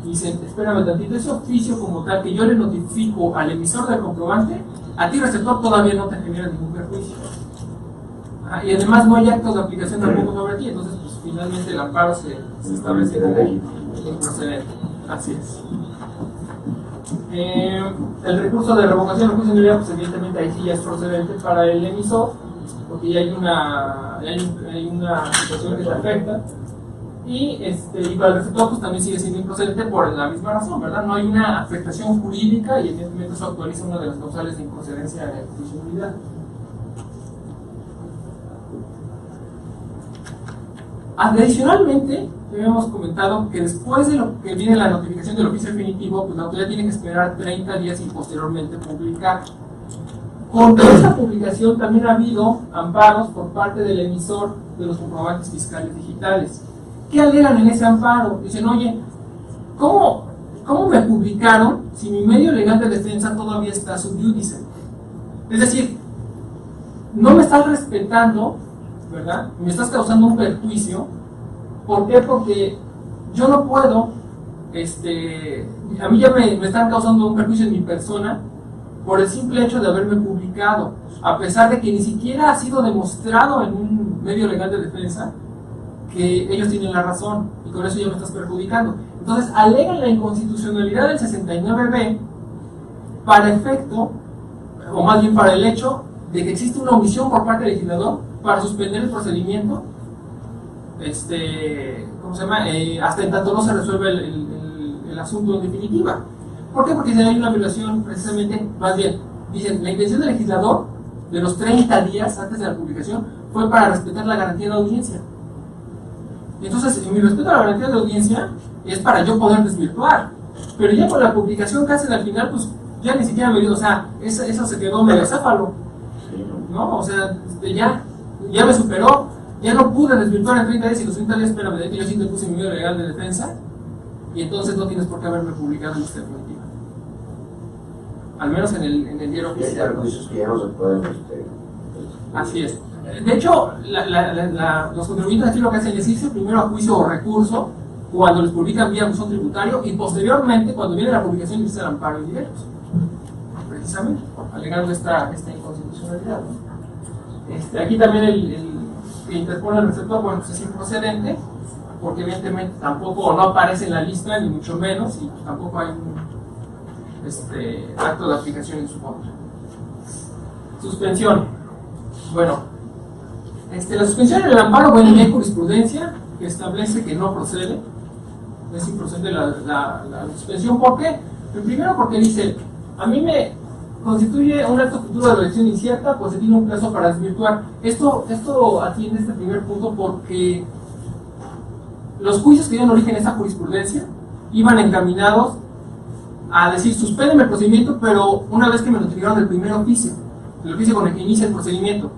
Dicen, espérame tantito, ese oficio como tal que yo le notifico al emisor del comprobante, a ti receptor todavía no te genera ningún perjuicio. Y además no hay acto de aplicación tampoco sobre ti, entonces pues finalmente el amparo se establece como procedente. Así es. El recurso de revocación del juicio de nulidad, pues evidentemente ahí sí ya es procedente para el emisor, porque ya hay una situación que te afecta, y para el receptor pues también sigue siendo improcedente por la misma razón, ¿verdad? No hay una afectación jurídica y evidentemente eso actualiza una de las causales de improcedencia en el juicio de nulidad. Adicionalmente, habíamos comentado que después de lo que viene la notificación del oficio definitivo, pues la autoridad tiene que esperar 30 días y posteriormente publicar. Contra esta publicación también ha habido amparos por parte del emisor de los comprobantes fiscales digitales. ¿Qué alegan en ese amparo? Dicen, oye, ¿cómo me publicaron si mi medio legal de defensa todavía está sub iudice? Es decir, no me estás respetando, ¿verdad? Me estás causando un perjuicio. ¿Por qué? Porque yo no puedo, a mí ya me están causando un perjuicio en mi persona por el simple hecho de haberme publicado, a pesar de que ni siquiera ha sido demostrado en un medio legal de defensa que ellos tienen la razón, y con eso ya me estás perjudicando. Entonces alegan la inconstitucionalidad del 69B para efecto, o más bien para el hecho de que existe una omisión por parte del legislador para suspender el procedimiento, ¿cómo se llama? Hasta en tanto no se resuelve el asunto en definitiva. ¿Por qué? Porque hay una violación, precisamente, más bien, Dicen, la intención del legislador de los 30 días antes de la publicación fue para respetar la garantía de audiencia. Entonces, mi respeto a la garantía de audiencia es para yo poder desvirtuar. Pero ya con la publicación que hacen al final, pues ya ni siquiera me dio, o sea, eso se quedó medio céfalo, ¿no? O sea, ya me superó, ya no pude desvirtuar en 30 días y los 30 días, espérame, de que yo sí te puse mi medio legal de defensa y entonces no tienes por qué haberme publicado en esta definitiva. Al menos en el diario Y hay oficial. juicios que ya no se pueden. Así es. De hecho, los contribuyentes aquí lo que hacen es irse primero a juicio o recurso cuando les publican vía buzón tributario y posteriormente, cuando viene la publicación, irse al amparo indirecto. Precisamente, alegando esta inconstitucionalidad, ¿no? Aquí también el que interpone el receptor, bueno, pues es improcedente, porque evidentemente tampoco no aparece en la lista, ni mucho menos, y tampoco hay un acto de aplicación en su contra. Suspensión. Bueno, la suspensión en el amparo, bueno, ya hay jurisprudencia que establece que no procede, es improcedente la suspensión. ¿Por qué? Primero porque dice, a mí me constituye un acto futuro de elección incierta, pues se tiene un plazo para desvirtuar. Esto atiende este primer punto porque los juicios que dieron origen a esta jurisprudencia iban encaminados a decir, suspéndeme el procedimiento, pero una vez que me notificaron del primer oficio, el oficio con el que inicia el procedimiento.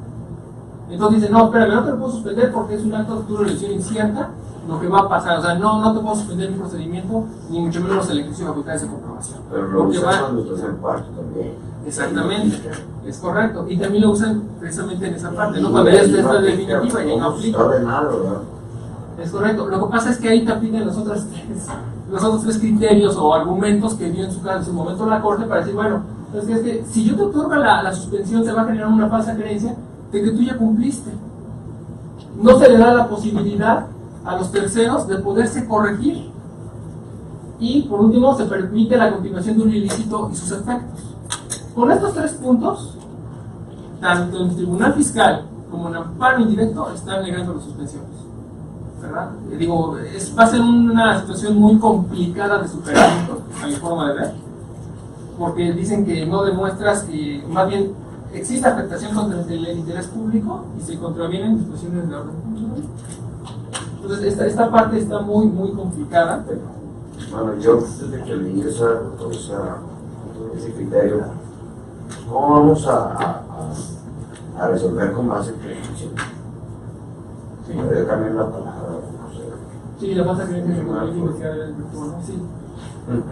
Entonces dicen, no, espérame, no te lo puedo suspender porque es un acto futuro de elección incierta lo que va a pasar, o sea, no te puedo suspender mi procedimiento, ni mucho menos el ejercicio de facultades de comprobación. Pero lo usan cuando estás en cuarto también. Exactamente, es correcto, y también lo usan precisamente en esa parte, ¿no? Cuando ya está definitiva y no aplica. Es correcto, lo que pasa es que ahí te aplican los otros tres criterios o argumentos que dio en su momento la Corte para decir, bueno, es que si yo te otorgo la suspensión, se va a generar una falsa creencia de que tú ya cumpliste. No se le da la posibilidad a los terceros de poderse corregir. Y por último, se permite la continuación de un ilícito y sus efectos. Con estos tres puntos, tanto en el Tribunal Fiscal como en amparo indirecto están negando las suspensiones, ¿verdad? Digo, va a ser una situación muy complicada de superamiento, a mi forma de ver, porque dicen que no demuestras que, más bien, existe afectación contra el interés público y se contravienen disposiciones de orden público. Entonces, esta parte está muy, muy complicada. Bueno, yo desde que leí ese criterio, ¿cómo vamos a resolver con base en creencia? Sí. Puede cambiar la palabra. No sé. Sí, la falsa creencia que podría investigar el virtual, ¿no? Sí.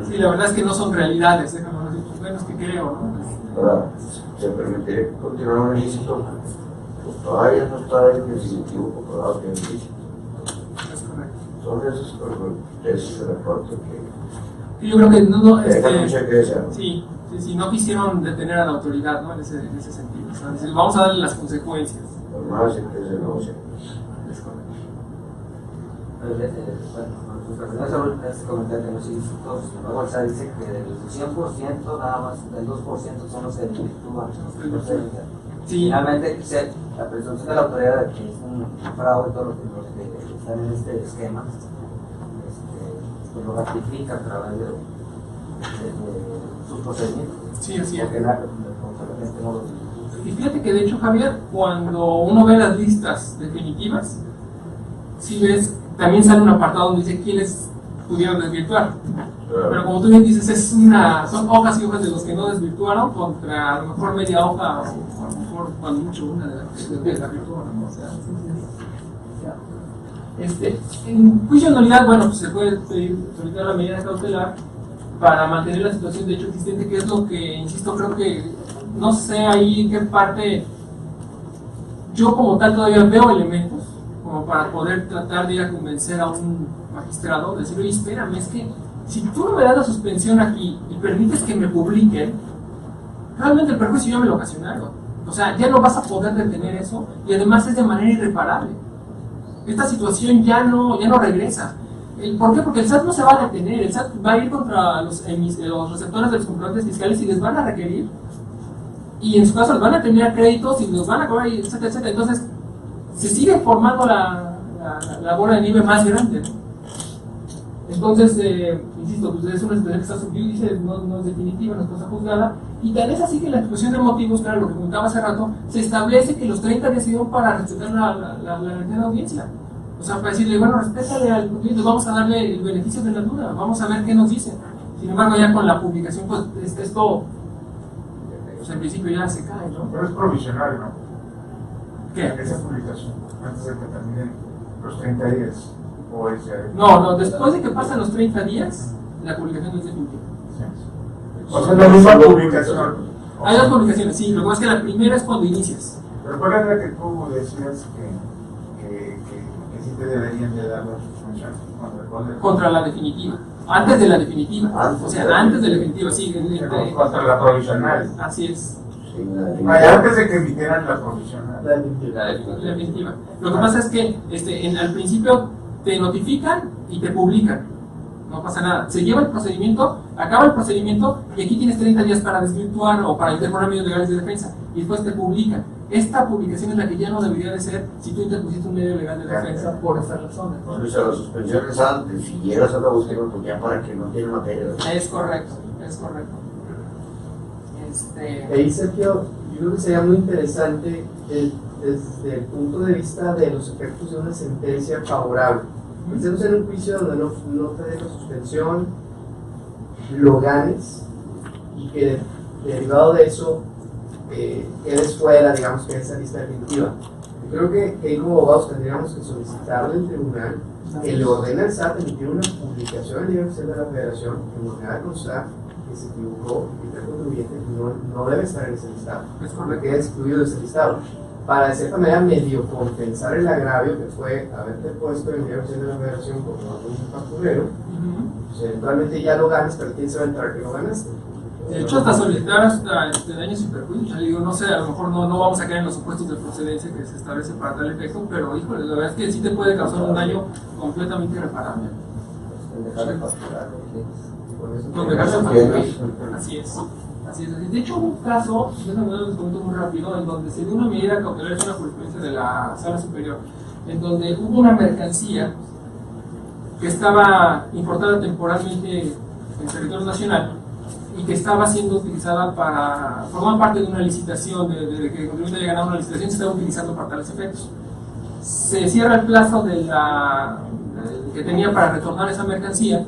Sí, la verdad es que no son realidades, déjame decir, pues bueno, es que creo, ¿no? Ahora, ¿se permitiría continuar un ilícito? Pues todavía no está en definitivo comprobado que es ilícito. Es correcto. Son esos reportes que... Yo creo que no dejan mucha que desear. Sí, no quisieron detener a la autoridad, ¿no? En ese sentido. O sea, decir, vamos a darle las consecuencias. Por más que se negocia. Es correcto. Bueno, ese comentario de los ilícitos, la bolsa dice que del 100% nada más, del 2% son los que desvirtúan. Sí. Finalmente, la presunción de la autoridad de que es un fraude, todos los que están en este esquema, pues lo ratifica a través de sus procedimientos. Sí, así es. Porque la gente no lo dice. Y fíjate que de hecho, Javier, cuando uno ve las listas definitivas, si ves, también sale un apartado donde dice quiénes pudieron desvirtuar. Pero como tú bien dices, son hojas y hojas de los que no desvirtuaron contra a lo mejor media hoja o a lo mejor cuando mucho una de las que desvirtuaron. O sea, en juicio de nulidad, bueno, pues se puede solicitar la medida cautelar para mantener la situación de hecho existente, que es lo que, insisto, creo que no sé ahí en qué parte yo como tal todavía veo elementos como para poder tratar de ir a convencer a un magistrado, decir, oye, espérame, es que si tú no me das la suspensión aquí y permites que me publiquen, realmente el perjuicio ya me lo ocasionaron. O sea, ya no vas a poder detener eso y además es de manera irreparable. Esta situación ya no regresa. ¿Por qué? Porque el SAT no se va a detener, el SAT va a ir contra los receptores de los comprobantes fiscales y les van a requerir. Y en su caso les van a tener créditos y los van a cobrar, etcétera, etcétera. Entonces, se sigue formando la bola de nieve más grande, ¿no? Entonces, insisto, pues es una situación que está subjudice, no es definitiva, no es cosa juzgada, y tal es así que la exposición de motivos, claro, lo que comentaba hace rato, se establece que los 30 días se dieron para respetar la libertad de audiencia. O sea, para decirle, bueno, respétale al cliente, vamos a darle el beneficio de la duda, vamos a ver qué nos dicen. Sin embargo, ya con la publicación, pues esto, pues en principio ya se cae, ¿no? Pero es provisional, ¿no? ¿Qué? Esa publicación, antes de que terminen los 30 días. O ese... No, después de que pasan los 30 días, la publicación es definitiva. Sí. O sea, la misma publicación. Hay dos publicaciones, sí, lo que pasa es que la primera es cuando inicias. Pero ¿cuál era que tú decías que sí te deberían de dar la suspensión? Contra la definitiva. Antes de la definitiva. O sea, antes de la definitiva, sí. Contra la provisional. Así es. Antes de que emitieran la provisional. La definitiva. Lo que pasa es que al principio te notifican y te publican. No pasa nada. Se lleva el procedimiento, acaba el procedimiento y aquí tienes 30 días para desvirtuar o para interponer medios legales de defensa. Y después te publican. Esta publicación es la que ya no debería de ser si tú interpusiste un medio legal de defensa por estas razones. O sea, la suspensión es antes, si llegas a la búsqueda, pues ya para que no tiene materia. Es correcto, es correcto. Ahí, Sergio, yo creo que sería muy interesante desde el punto de vista de los efectos de una sentencia favorable. Estamos en un juicio donde no te deja suspensión, lo ganes y que derivado de eso quedes fuera, digamos, que de esa lista definitiva. Yo creo que como abogados tendríamos que solicitarle al tribunal que le ordene al SAT emitir una publicación en el Diario Oficial de la Federación en donde haga constar que se equivocó y que el contribuyente no debe estar en ese listado, porque queda excluido de ese listado, para de cierta manera medio compensar el agravio que fue haberte puesto en el Diario Oficial de la Federación como un facturero. Pues eventualmente ya lo ganas, pero ¿quién se va a enterar que lo ganaste? De hecho, hasta solicitar daños y perjuicios. Digo, no sé, a lo mejor no vamos a caer en los supuestos de procedencia que se establece para tal efecto, pero híjole, la verdad es que sí te puede causar un daño completamente irreparable. Dejar de facturar. Con dejarse de facturar. Así es. Así es. De hecho, hubo un caso, déjame les comento muy rápido, en donde se dio una medida cautelar, es una jurisprudencia de la Sala Superior, en donde hubo una mercancía que estaba importada temporalmente en territorio nacional y que estaba siendo utilizada para formar parte de una licitación, de que el contribuyente haya ganado una licitación, se estaba utilizando para tales efectos. Se cierra el plazo que tenía para retornar esa mercancía.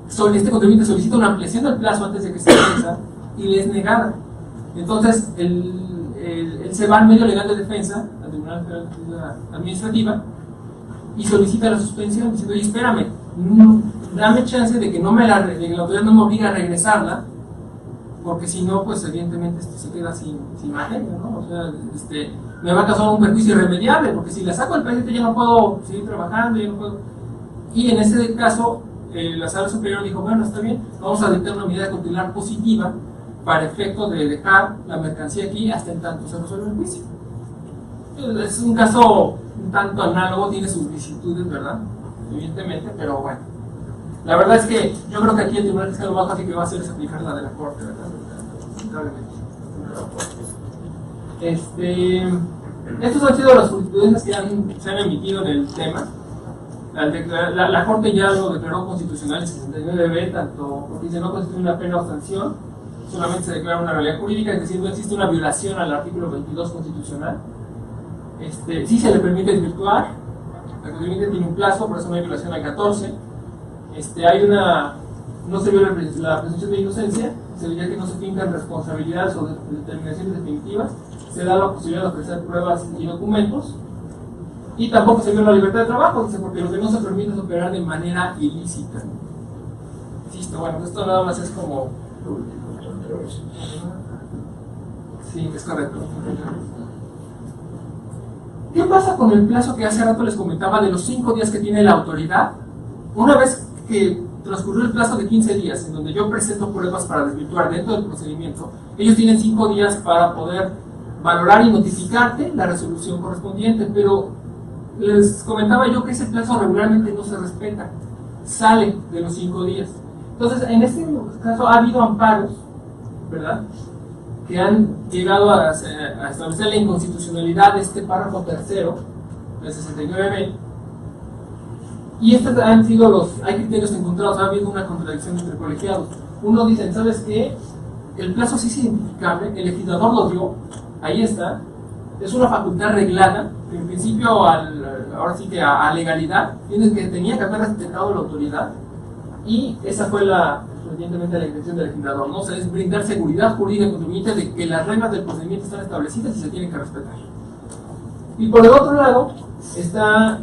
Este contribuyente solicita una ampliación del plazo antes de que se venza y le es negada. Entonces, él se va al medio legal de defensa, al Tribunal Federal Administrativa, y solicita la suspensión, diciendo, oye, espérame, dame chance de que la autoridad no me obligue a regresarla, porque si no, pues evidentemente se queda sin materia, ¿no? O sea, me va a causar un perjuicio irremediable, porque si la saco del país ya no puedo seguir trabajando, ya no puedo. Y en ese caso, la Sala Superior dijo, bueno, está bien, vamos a dictar una medida cautelar positiva para efecto de dejar la mercancía aquí hasta en tanto se resuelve el juicio. Es un caso un tanto análogo, tiene sus vicisitudes, ¿verdad? Evidentemente, pero bueno. La verdad es que yo creo que aquí el Tribunal Fiscal lo más fácil que va a hacer es aplicar la de la Corte, ¿verdad? Lamentablemente. Estos han sido las jurisprudencias que se han emitido en el tema. La Corte ya lo declaró constitucional en 69b, tanto porque dice no constituye una pena o sanción, solamente se declara una realidad jurídica, es decir, no existe una violación al artículo 22 constitucional. Sí se le permite desvirtuar, la contribuyente tiene un plazo, por eso no hay violación al 14. No se viola la presunción de inocencia, se diría que no se fincan responsabilidades o determinaciones definitivas, se da la posibilidad de ofrecer pruebas y documentos, y tampoco se viola la libertad de trabajo, dice, porque lo que no se permite es operar de manera ilícita. Insisto, bueno, esto nada más es como... Sí, es correcto. ¿Qué pasa con el plazo que hace rato les comentaba de los 5 días que tiene la autoridad? Una vez que transcurrió el plazo de 15 días, en donde yo presento pruebas para desvirtuar dentro del procedimiento, ellos tienen 5 días para poder valorar y notificarte la resolución correspondiente, pero les comentaba yo que ese plazo regularmente no se respeta, sale de los 5 días. Entonces, en este caso ha habido amparos, ¿verdad?, que han llegado a establecer la inconstitucionalidad de este párrafo tercero del 69b, Y estos han sido hay criterios encontrados, ha habido una contradicción entre colegiados. Uno dice, ¿sabes qué? El plazo sí es identificable, el legislador lo dio, ahí está, es una facultad reglada, que en principio, ahora sí que a legalidad, tenía que haber respetado la autoridad, y esa fue evidentemente la intención del legislador, ¿no? O sea, es brindar seguridad jurídica al contribuyente de que las reglas del procedimiento están establecidas y se tienen que respetar. Y por el otro lado, está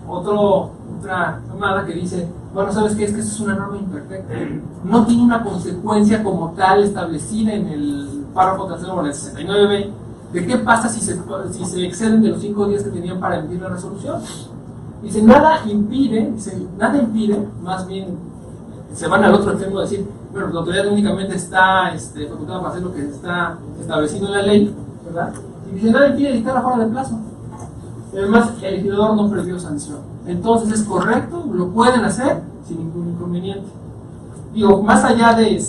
otra tomada que dice, bueno, ¿sabes qué? Es que eso es una norma imperfecta. No tiene una consecuencia como tal establecida en el párrafo tercero o en el 69b de qué pasa si se exceden de los 5 días que tenían para emitir la resolución. Dice, nada impide, más bien se van al otro extremo de decir, bueno, la autoridad únicamente está facultada para hacer lo que está establecido en la ley, ¿verdad? Y dice, nada impide dictarla fuera de plazo. Además, el legislador no previó sanción. Entonces es correcto, lo pueden hacer sin ningún inconveniente. Digo, más allá de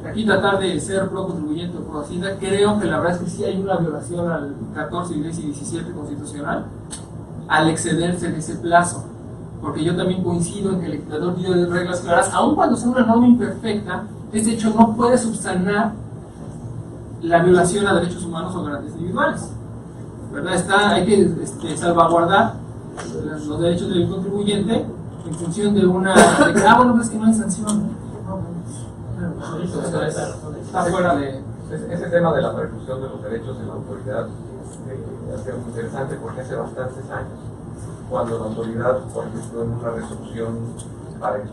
aquí tratar de ser pro contribuyente o pro Hacienda, creo que la verdad es que sí hay una violación al 14, 10 y 17 constitucional al excederse de ese plazo. Porque yo también coincido en que el legislador dio reglas claras, aun cuando sea una norma imperfecta, este hecho no puede subsanar la violación a derechos humanos o garantías individuales. ¿Verdad? Hay que salvaguardar los derechos del contribuyente en función de bueno, es que no hay sanción. Está fuera de... Ese tema de la percusión de los derechos de la autoridad ha sido muy interesante porque hace bastantes años, cuando la autoridad, por ejemplo, en una resolución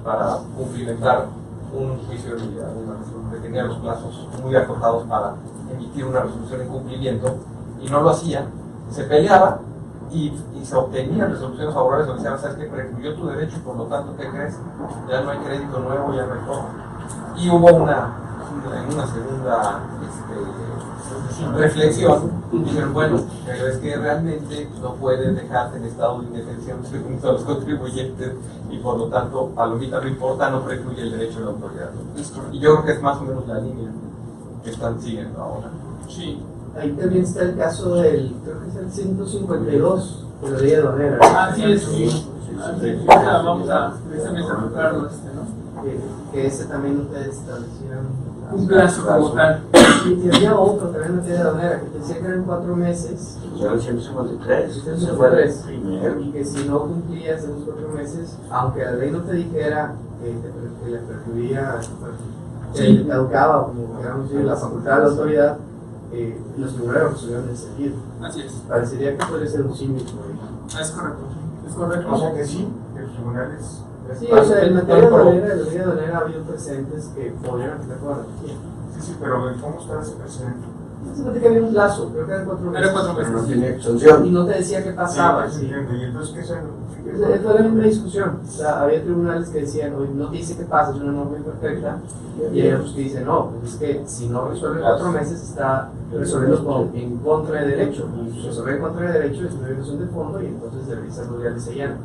para cumplimentar un juicio de unidad, una resolución que tenía los plazos muy acotados para emitir una resolución en cumplimiento y no lo hacía, se peleaba y se obtenían resoluciones favorables donde decían, ¿sabes qué? Precluyó tu derecho y por lo tanto, ¿qué crees? Ya no hay crédito nuevo, ya no hay forma. Y hubo una segunda reflexión y dijeron, bueno, pero es que realmente no pueden dejarte en estado de indefensión según los contribuyentes y por lo tanto, palomita no importa, no precluye el derecho de la autoridad. Y yo creo que es más o menos la línea que están siguiendo ahora. Sí. Ahí también está el caso del, creo que es el 152 de la ley de aduanera. Así es, sí. Vamos a precisamente tocarlo, ¿no? Que ese también ustedes establecieron un plazo como tal. Y había otro también en materia de aduanera que decía que eran 4 meses. Ya el 153. 153. Y que si no cumplías en los 4 meses, aunque la ley no te dijera que le precluía, que caducaba, como queramos decir, la facultad de la autoridad, los tribunales resolvieron el sentido. Así es. Parecería que puede ser un símbolo. Es correcto. Es correcto. O sea que sí, que los tribunales. Sí, o sea, en materia de aduanera ha habido presentes que podrían estar con la energía. Sí, pero ¿cómo está ese presente? Se que había un plazo, creo que eran 4 meses. Era 4 meses. No tiene extensión. Y no te decía qué pasaba. Sí, y entonces, ¿qué Fue una discusión. O sea, había tribunales que decían, oye, no te dice qué pasa, es una norma imperfecta. Y hay otros que dicen, no, pues es que si no resuelve 4 meses, está resolviendo en contra de derecho. Y resolver en contra de derecho es una violación de fondo y entonces debería ser legal de sellano.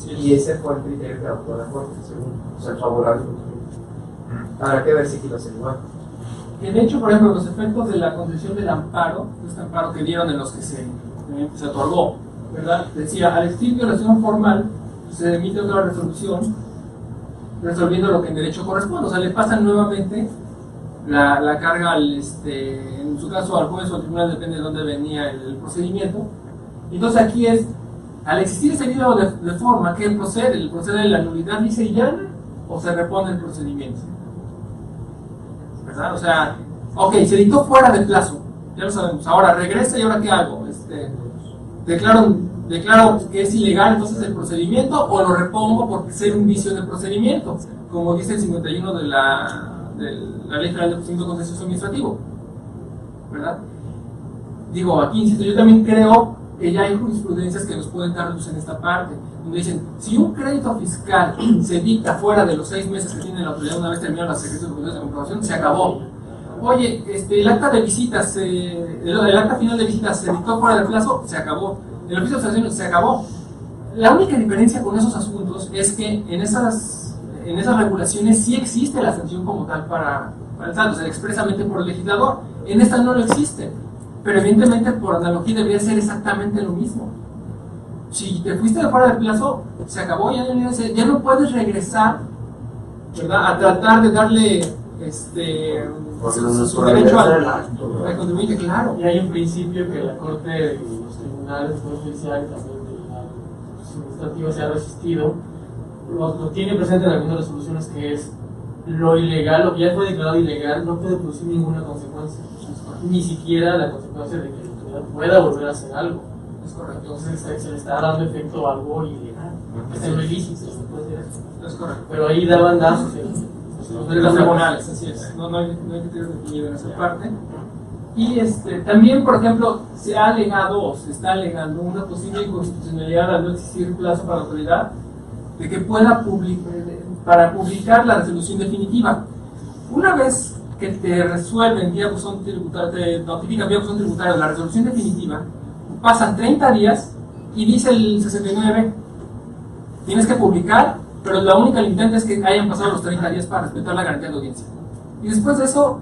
Y ese fue el criterio que adoptó la Corte, según el favorable. Habrá que ver si aquí lo hacen igual. De hecho, por ejemplo, los efectos de la concesión del amparo, este amparo que dieron en los que se otorgó, ¿verdad? Decía, al existir violación formal, se emite otra resolución resolviendo lo que en derecho corresponde. O sea, le pasan nuevamente la carga en su caso al juez o al tribunal, depende de dónde venía el procedimiento. Entonces aquí es, al existir ese video de forma, ¿qué procede? ¿El procede de la nulidad y se llana o se repone el procedimiento? ¿Verdad? O sea, ok, se dictó fuera de plazo, ya lo sabemos. Ahora regresa y ahora ¿qué hago? Declaro que es ilegal entonces el procedimiento o lo repongo por ser un vicio del procedimiento, como dice el 51 de la Ley Federal de Procedimiento Contencioso Administrativo, ¿verdad? Digo, aquí insisto, yo también creo que ya hay jurisprudencias que nos pueden dar luz en esta parte, donde dicen, si un crédito fiscal se dicta fuera de los 6 meses que tiene la autoridad una vez terminaron las ejercicios de comprobación, se acabó. Oye, el acta de visitas, el acta final de visitas se dictó fuera del plazo, se acabó. El oficio de observación se acabó. La única diferencia con esos asuntos es que en esas regulaciones sí existe la sanción como tal para el saldo, o sea, expresamente por el legislador. En esta no lo existe, pero evidentemente por analogía debería ser exactamente lo mismo. si te fuiste de fuera del plazo, se acabó, ya no puedes regresar, ¿verdad? A tratar de darle su derecho al contribuyente, claro. Y hay un principio que la Corte, los tribunales, el Poder Judicial y también los administrativos se ha resistido, lo tiene presente en algunas resoluciones, que es lo ilegal, lo que ya fue declarado ilegal, no puede producir ninguna consecuencia, ni siquiera la consecuencia de que la autoridad pueda volver a hacer algo. Es correcto. Entonces se le está dando efecto a algo ilegal, es en lo ilícito, se puede decir eso. Es correcto. Pero ahí da bandazos Los tribunales, así es. No hay que tener definido en esa parte. Y también, por ejemplo, se ha alegado o se está alegando una posible inconstitucionalidad al no existir plazo para la autoridad de que pueda publicar la resolución definitiva. Una vez que te resuelven vía buzón tributario, te notifican vía buzón tributario la resolución definitiva, pasan 30 días y dice el 69, tienes que publicar, pero la única limitante es que hayan pasado los 30 días para respetar la garantía de audiencia. Y después de eso,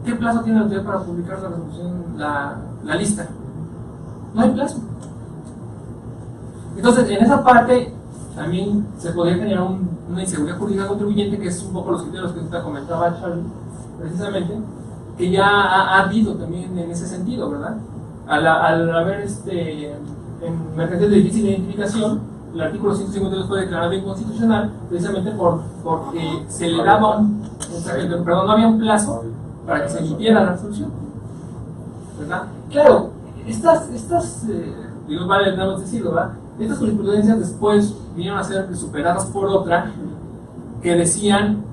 ¿qué plazo tiene la autoridad para publicar la resolución, la lista? No hay plazo. Entonces, en esa parte también se podría generar una inseguridad jurídica contribuyente, que es un poco los criterios que usted comentaba, Charlie, precisamente, que ya ha habido también en ese sentido, ¿verdad? Al haber emergencias de difícil identificación, el artículo 152 fue declarado inconstitucional precisamente porque se le daba no había un plazo para que se emitiera la resolución, ¿verdad? Claro, digo, vale, debemos decirlo, ¿verdad? Estas jurisprudencias después vinieron a ser superadas por otra que decían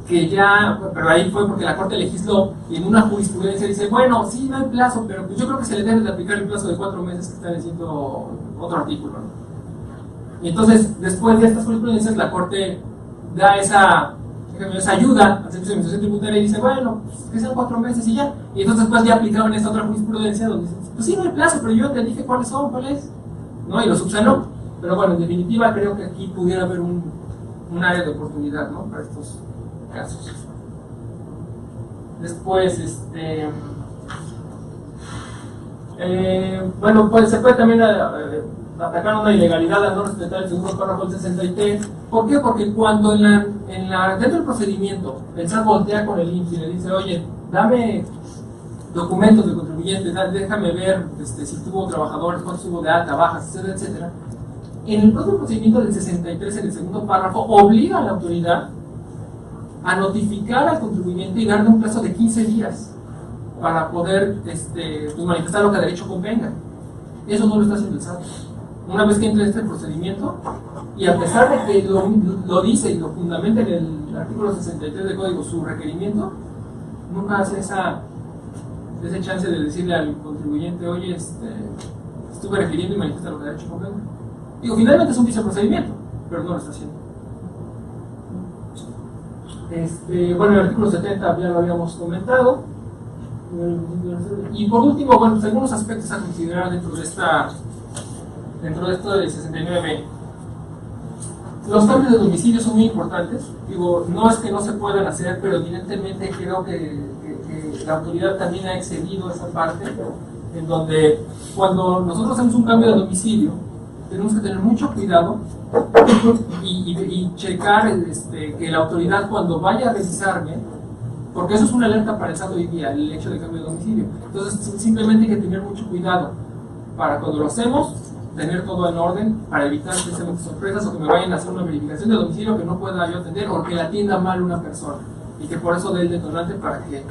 que ya, pero ahí fue porque la Corte legisló y en una jurisprudencia dice, bueno, sí, no hay plazo, pero pues yo creo que se le debe de aplicar el plazo de 4 meses que está diciendo otro artículo, ¿no? Y entonces, después de estas jurisprudencias, la Corte da esa ayuda al Servicio de Administración Tributaria y dice, bueno, pues, que sean 4 meses y ya. Y entonces después ya aplicaron esta otra jurisprudencia donde dicen, pues sí, no hay plazo, pero yo te dije cuáles son, cuál es, ¿no? Y lo subsanó. Pero bueno, en definitiva creo que aquí pudiera haber un área de oportunidad, ¿no? Para estos casos. Después, bueno, pues se puede también atacar una ilegalidad al no respetar el segundo párrafo del 63. ¿Por qué? Porque cuando dentro del procedimiento el SAT voltea con el IMSS y le dice, oye, dame documentos de contribuyente, déjame ver si tuvo trabajadores, cuántos tuvo de alta, bajas, etcétera, etcétera. En el propio procedimiento del 63, en el segundo párrafo, obliga a la autoridad a notificar al contribuyente y darle un plazo de 15 días para poder pues manifestar lo que a derecho convenga. Eso no lo está haciendo el SAT. Una vez que entra este procedimiento, y a pesar de que lo dice y lo fundamenta en el artículo 63 del Código su requerimiento, nunca hace ese chance de decirle al contribuyente, oye, estuve requiriendo y manifiesta lo que a derecho convenga. Digo, finalmente es un viceprocedimiento, pero no lo está haciendo. Bueno, el artículo 70 ya lo habíamos comentado. Y por último, bueno, pues algunos aspectos a considerar dentro de esto del 69. Los cambios de domicilio son muy importantes. Digo, no es que no se puedan hacer, pero evidentemente creo que la autoridad también ha excedido esa parte, en donde cuando nosotros hacemos un cambio de domicilio, tenemos que tener mucho cuidado y checar que la autoridad, cuando vaya a revisarme, porque eso es una alerta para el SAT hoy día, el hecho de cambio de domicilio. Entonces, simplemente hay que tener mucho cuidado para cuando lo hacemos, tener todo en orden, para evitar precisamente sorpresas o que me vayan a hacer una verificación de domicilio que no pueda yo atender, o que la atienda mal una persona y que por eso dé el detonante para que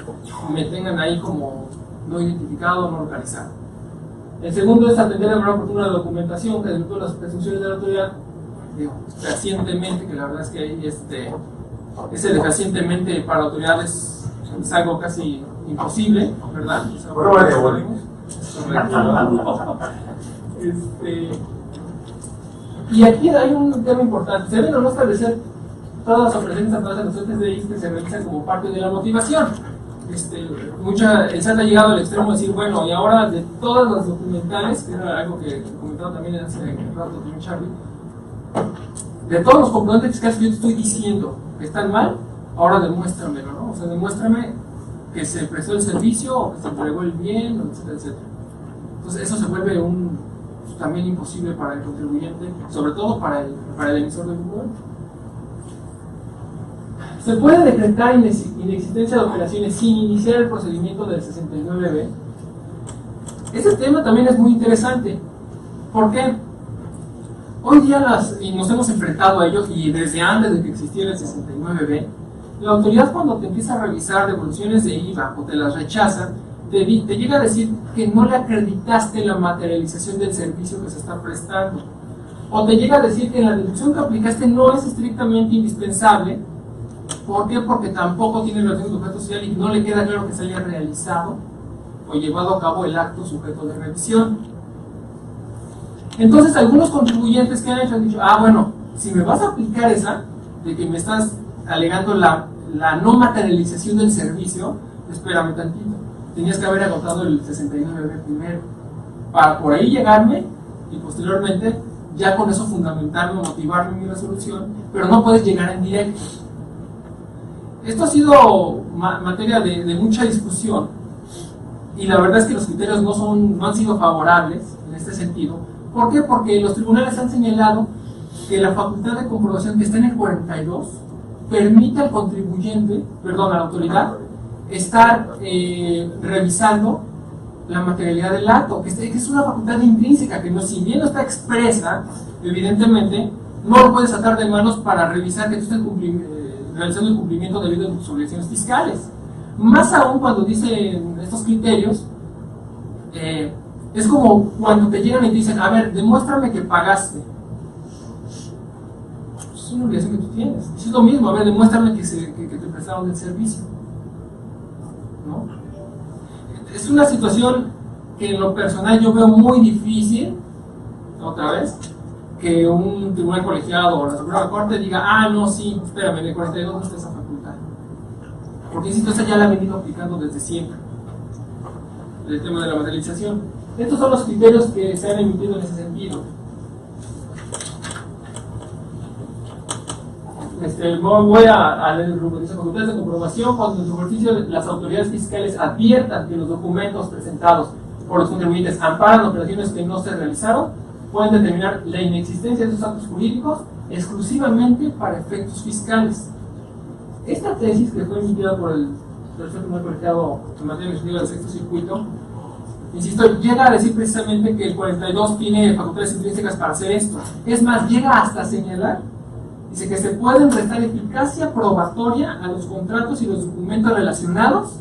me tengan ahí como no identificado o no localizado. El segundo es atender de manera oportuna la documentación que desvirtúa las presunciones de la autoridad. Digo, fehacientemente, que la verdad es que ahí ese de fehacientemente para la autoridad es algo casi imposible, ¿verdad? Y aquí hay un tema importante. Se deben o no establecer todas las operaciones a través de los CTDI que se realizan como parte de la motivación. El SAT ha llegado al extremo de decir, bueno, y ahora de todas las documentales, que era algo que comentaba también hace rato con Charlie, de todos los comprobantes fiscales que yo te estoy diciendo que están mal, ahora demuéstramelo, ¿no? O sea, demuéstrame que se prestó el servicio, o que se entregó el bien, etcétera, etcétera. Entonces eso se vuelve pues, también imposible para el contribuyente, sobre todo para el emisor del documento. Se puede decretar inexistencia de operaciones sin iniciar el procedimiento del 69B. Ese tema también es muy interesante. ¿Por qué? Hoy día y nos hemos enfrentado a ellos, y desde antes de que existiera el 69B, la autoridad, cuando te empieza a revisar devoluciones de IVA o te las rechaza, te llega a decir que no le acreditaste la materialización del servicio que se está prestando. O te llega a decir que la deducción que aplicaste no es estrictamente indispensable. ¿Por qué? Porque tampoco tiene relación con objeto social y no le queda claro que se haya realizado o llevado a cabo el acto sujeto de revisión. Entonces, algunos contribuyentes que han hecho han dicho, bueno, si me vas a aplicar esa, de que me estás alegando la no materialización del servicio, espérame tantito, tenías que haber agotado el 69B primero, para por ahí llegarme y posteriormente ya con eso fundamentarme o motivarme mi resolución, pero no puedes llegar en directo. Esto ha sido materia de mucha discusión, y la verdad es que los criterios no han sido favorables en este sentido. ¿Por qué? Porque los tribunales han señalado que la facultad de comprobación que está en el 42 permite al contribuyente, perdón, a la autoridad, estar revisando la materialidad del acto, que es una facultad intrínseca, que no, si bien no está expresa, evidentemente, no lo puedes atar de manos para revisar que tú estés realizando el cumplimiento debido de tus obligaciones fiscales. Más aún cuando dicen estos criterios, es como cuando te llegan y te dicen, a ver, demuéstrame que pagaste. Es una obligación que tú tienes. Es lo mismo, a ver, demuéstrame que te prestaron el servicio. ¿No? Es una situación que en lo personal yo veo muy difícil, otra vez, que un tribunal colegiado o la Suprema Corte diga, no, sí, espérame, en el 42 no está esa facultad. Porque esa situación ya la han venido aplicando desde siempre, el tema de la materialización. Estos son los criterios que se han emitido en ese sentido. Voy a leer el rubro. Dice: facultades de comprobación cuando en su ejercicio las autoridades fiscales adviertan que los documentos presentados por los contribuyentes amparan operaciones que no se realizaron, pueden determinar la inexistencia de esos actos jurídicos exclusivamente para efectos fiscales. Esta tesis, que fue emitida por el tercer tribunal colegiado en materia legislativa del sexto circuito, insisto, llega a decir precisamente que el 42 tiene facultades intrínsecas para hacer esto. Es más, llega hasta señalar, dice que se pueden restar eficacia probatoria a los contratos y los documentos relacionados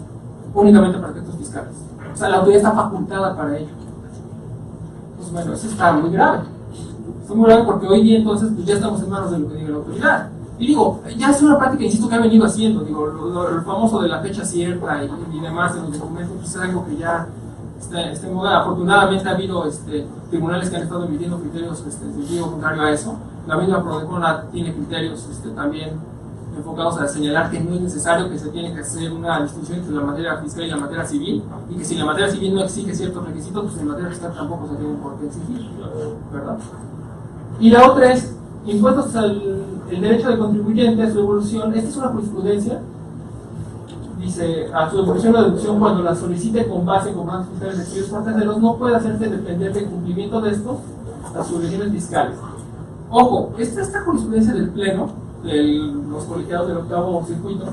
únicamente para efectos fiscales. O sea, la autoridad está facultada para ello. Pues bueno, eso está muy grave. Está muy grave porque hoy día entonces pues, ya estamos en manos de lo que diga la autoridad. Y digo, ya es una práctica, insisto, que ha venido haciendo. Digo, lo famoso de la fecha cierta y demás en los documentos, pues es algo que ya está en moda. Afortunadamente ha habido tribunales que han estado emitiendo criterios en sentido contrario a eso. La misma Prodecona tiene criterios también enfocados a señalar que no es necesario, que se tiene que hacer una distinción entre la materia fiscal y la materia civil, y que si la materia civil no exige ciertos requisitos, pues en materia fiscal tampoco se tiene por qué exigir, ¿verdad? Y la otra es impuestos al derecho del contribuyente a su devolución. Esta es una jurisprudencia, dice, a su devolución o deducción cuando la solicite con base en comprobantes fiscales expedidos por terceros, no puede hacerse depender del cumplimiento de estos a sus obligaciones fiscales. Ojo, esta jurisprudencia del Pleno, de los colegiados del octavo circuito,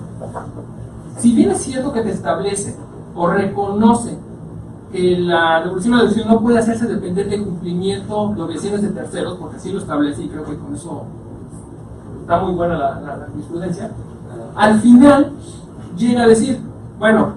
si bien es cierto que te establece o reconoce que la devolución o deducción no puede hacerse depender del cumplimiento de obligaciones de terceros, porque así lo establece, y creo que con eso está muy buena la jurisprudencia, al final llega a decir, bueno,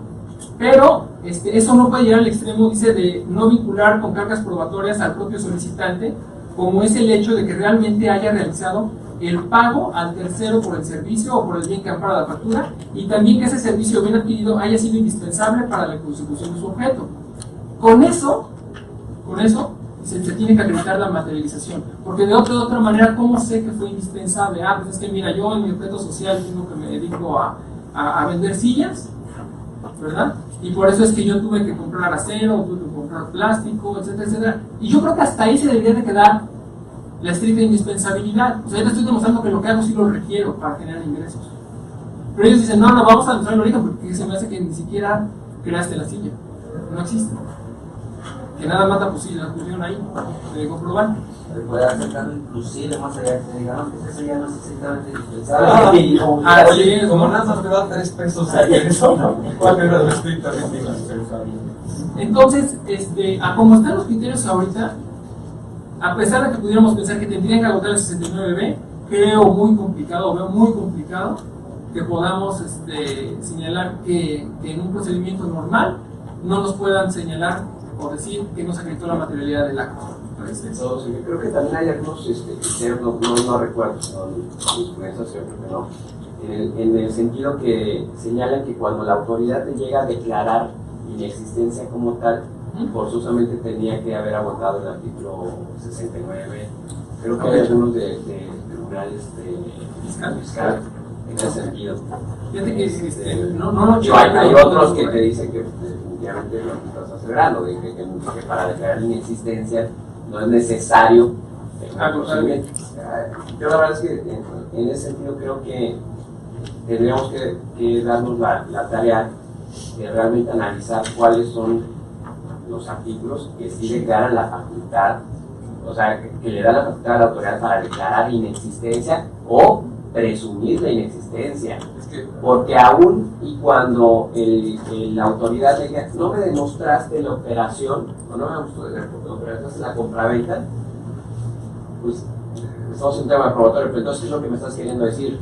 pero eso no puede llegar al extremo, dice, de no vincular con cargas probatorias al propio solicitante, como es el hecho de que realmente haya realizado el pago al tercero por el servicio o por el bien que ampara la factura, y también que ese servicio bien adquirido haya sido indispensable para la consecución de su objeto. Con eso se tiene que acreditar la materialización, porque de otra manera, ¿cómo sé que fue indispensable? Pues es que mira, yo en mi objeto social tengo que me dedico a vender sillas, ¿verdad? Y por eso es que yo tuve que comprar acero, tuve que comprar plástico, etcétera, etcétera. Y yo creo que hasta ahí se debería de quedar la estricta indispensabilidad. O sea, yo te estoy demostrando que lo que hago sí lo requiero para generar ingresos. Pero ellos dicen, no, vamos a demostrar el origen, porque se me hace que ni siquiera creaste la silla. No existe. que nada más la pusieron ahí, de comprobar. Se puede acercar inclusive más allá que se diga, no, que eso ya no es exactamente indispensable. Oye, como nada más me da 3 pesos a eso, ¿no? ¿Cuál era lo estrictamente indispensable? Entonces, a como están los criterios ahorita, a pesar de que pudiéramos pensar que tendrían que agotar el 69B, veo muy complicado que podamos señalar que en un procedimiento normal no nos puedan señalar o decir que no se acreditó la materialidad del acto. Yo creo que también hay algunos criterios, no recuerdo, yo creo que no, en el sentido que señalan que cuando la autoridad te llega a declarar inexistencia como tal, forzosamente tenía que haber agotado el artículo 69. Creo que hay algunos de tribunal fiscal en ese sentido. Fíjate que no hay otros que te dicen que definitivamente lo estás acelerando, de que para declarar inexistencia no es necesario el procedimiento. Yo la verdad es que en ese sentido creo que tendríamos que darnos la tarea de realmente analizar cuáles son los artículos que sí declaran la facultad, o sea, que le dan la facultad a la autoridad para declarar inexistencia o presumir la inexistencia. Porque aún y cuando la autoridad le diga, no me demostraste la operación, o no me demostraste la compraventa, pues estamos en un tema probatorio, pero entonces, ¿qué es lo que me estás queriendo decir?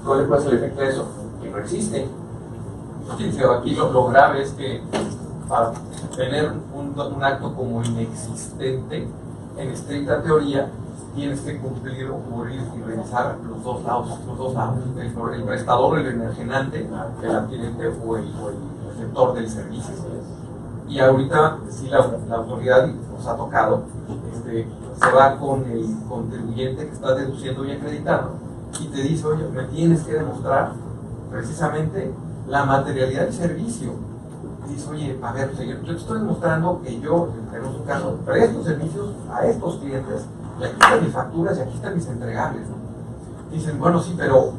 ¿Cuál es el efecto de eso? Que no existe. Sí, pero aquí lo grave es que para tener un acto como inexistente, en estricta teoría, tienes que cumplir o cubrir y revisar los dos lados, el prestador, el enajenante, el adquirente o el receptor del servicio. Y ahorita, sí, la autoridad nos ha tocado, se va con el contribuyente que está deduciendo y acreditando y te dice, oye, me tienes que demostrar precisamente la materialidad del servicio. Y dice, oye, a ver, yo te estoy demostrando que yo, tenemos un caso, presto servicios a estos clientes, y aquí están mis facturas y aquí están mis entregables, ¿no? Dicen, bueno, sí, pero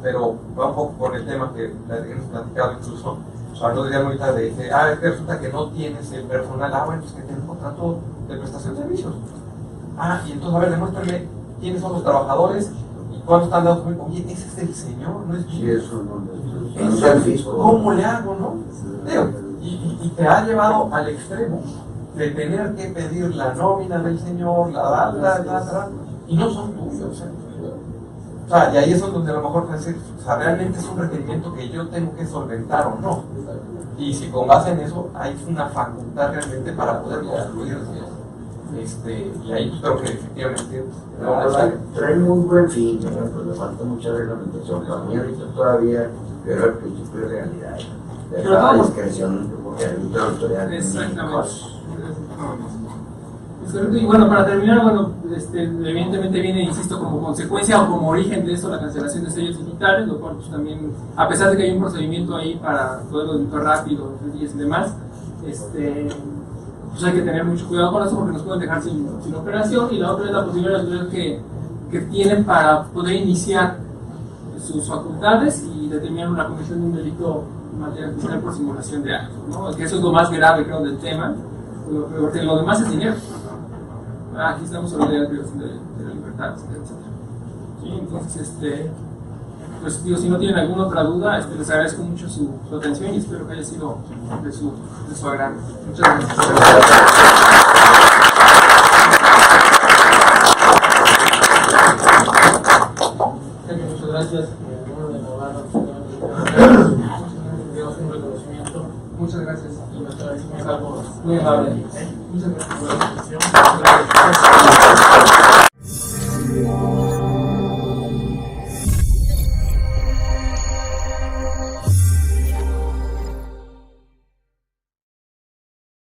va un poco con el tema que hemos platicado incluso, hablando de ahorita de que, es que resulta que no tienes el personal, bueno, pues que tienes un contrato de prestación de servicios. Y entonces, a ver, demuéstrame quiénes son los trabajadores y cuánto están dados. Oye, ese es el señor, no es Sí, eso no es el fisco. ¿Cómo le hago, no? Y te ha llevado al extremo de tener que pedir la nómina del señor, la data, y no son tuyos. O sea, y ahí es donde a lo mejor decir, o sea, realmente es un requerimiento que yo tengo que solventar o no. Y si con base en eso hay una facultad realmente para poder construir. Y ahí creo que efectivamente trae muy buen fin, pero le falta mucha reglamentación. Para mí ahorita todavía pero el principio de legalidad. De la discreción, porque hay mucha autoridad. Exactamente. Y bueno, para terminar, evidentemente viene, insisto, como consecuencia o como origen de esto la cancelación de sellos digitales, lo cual pues también, a pesar de que hay un procedimiento ahí para poderlo editar rápido, 3 días y demás, pues hay que tener mucho cuidado con eso porque nos pueden dejar sin operación. Y la otra es la posibilidad que tienen para poder iniciar sus facultades y determinar una comisión de un delito en materia fiscal por simulación de actos, ¿no? Que eso es lo más grave, creo, del tema, porque lo demás es dinero. Aquí estamos hablando de la privación de la libertad, etc. ¿Sí? Entonces, pues digo, si no tienen alguna otra duda, les agradezco mucho su atención y espero que haya sido de su agrado. Muchas gracias. Muchas gracias. Muchas gracias. Muy amable. Muchas gracias por la atención.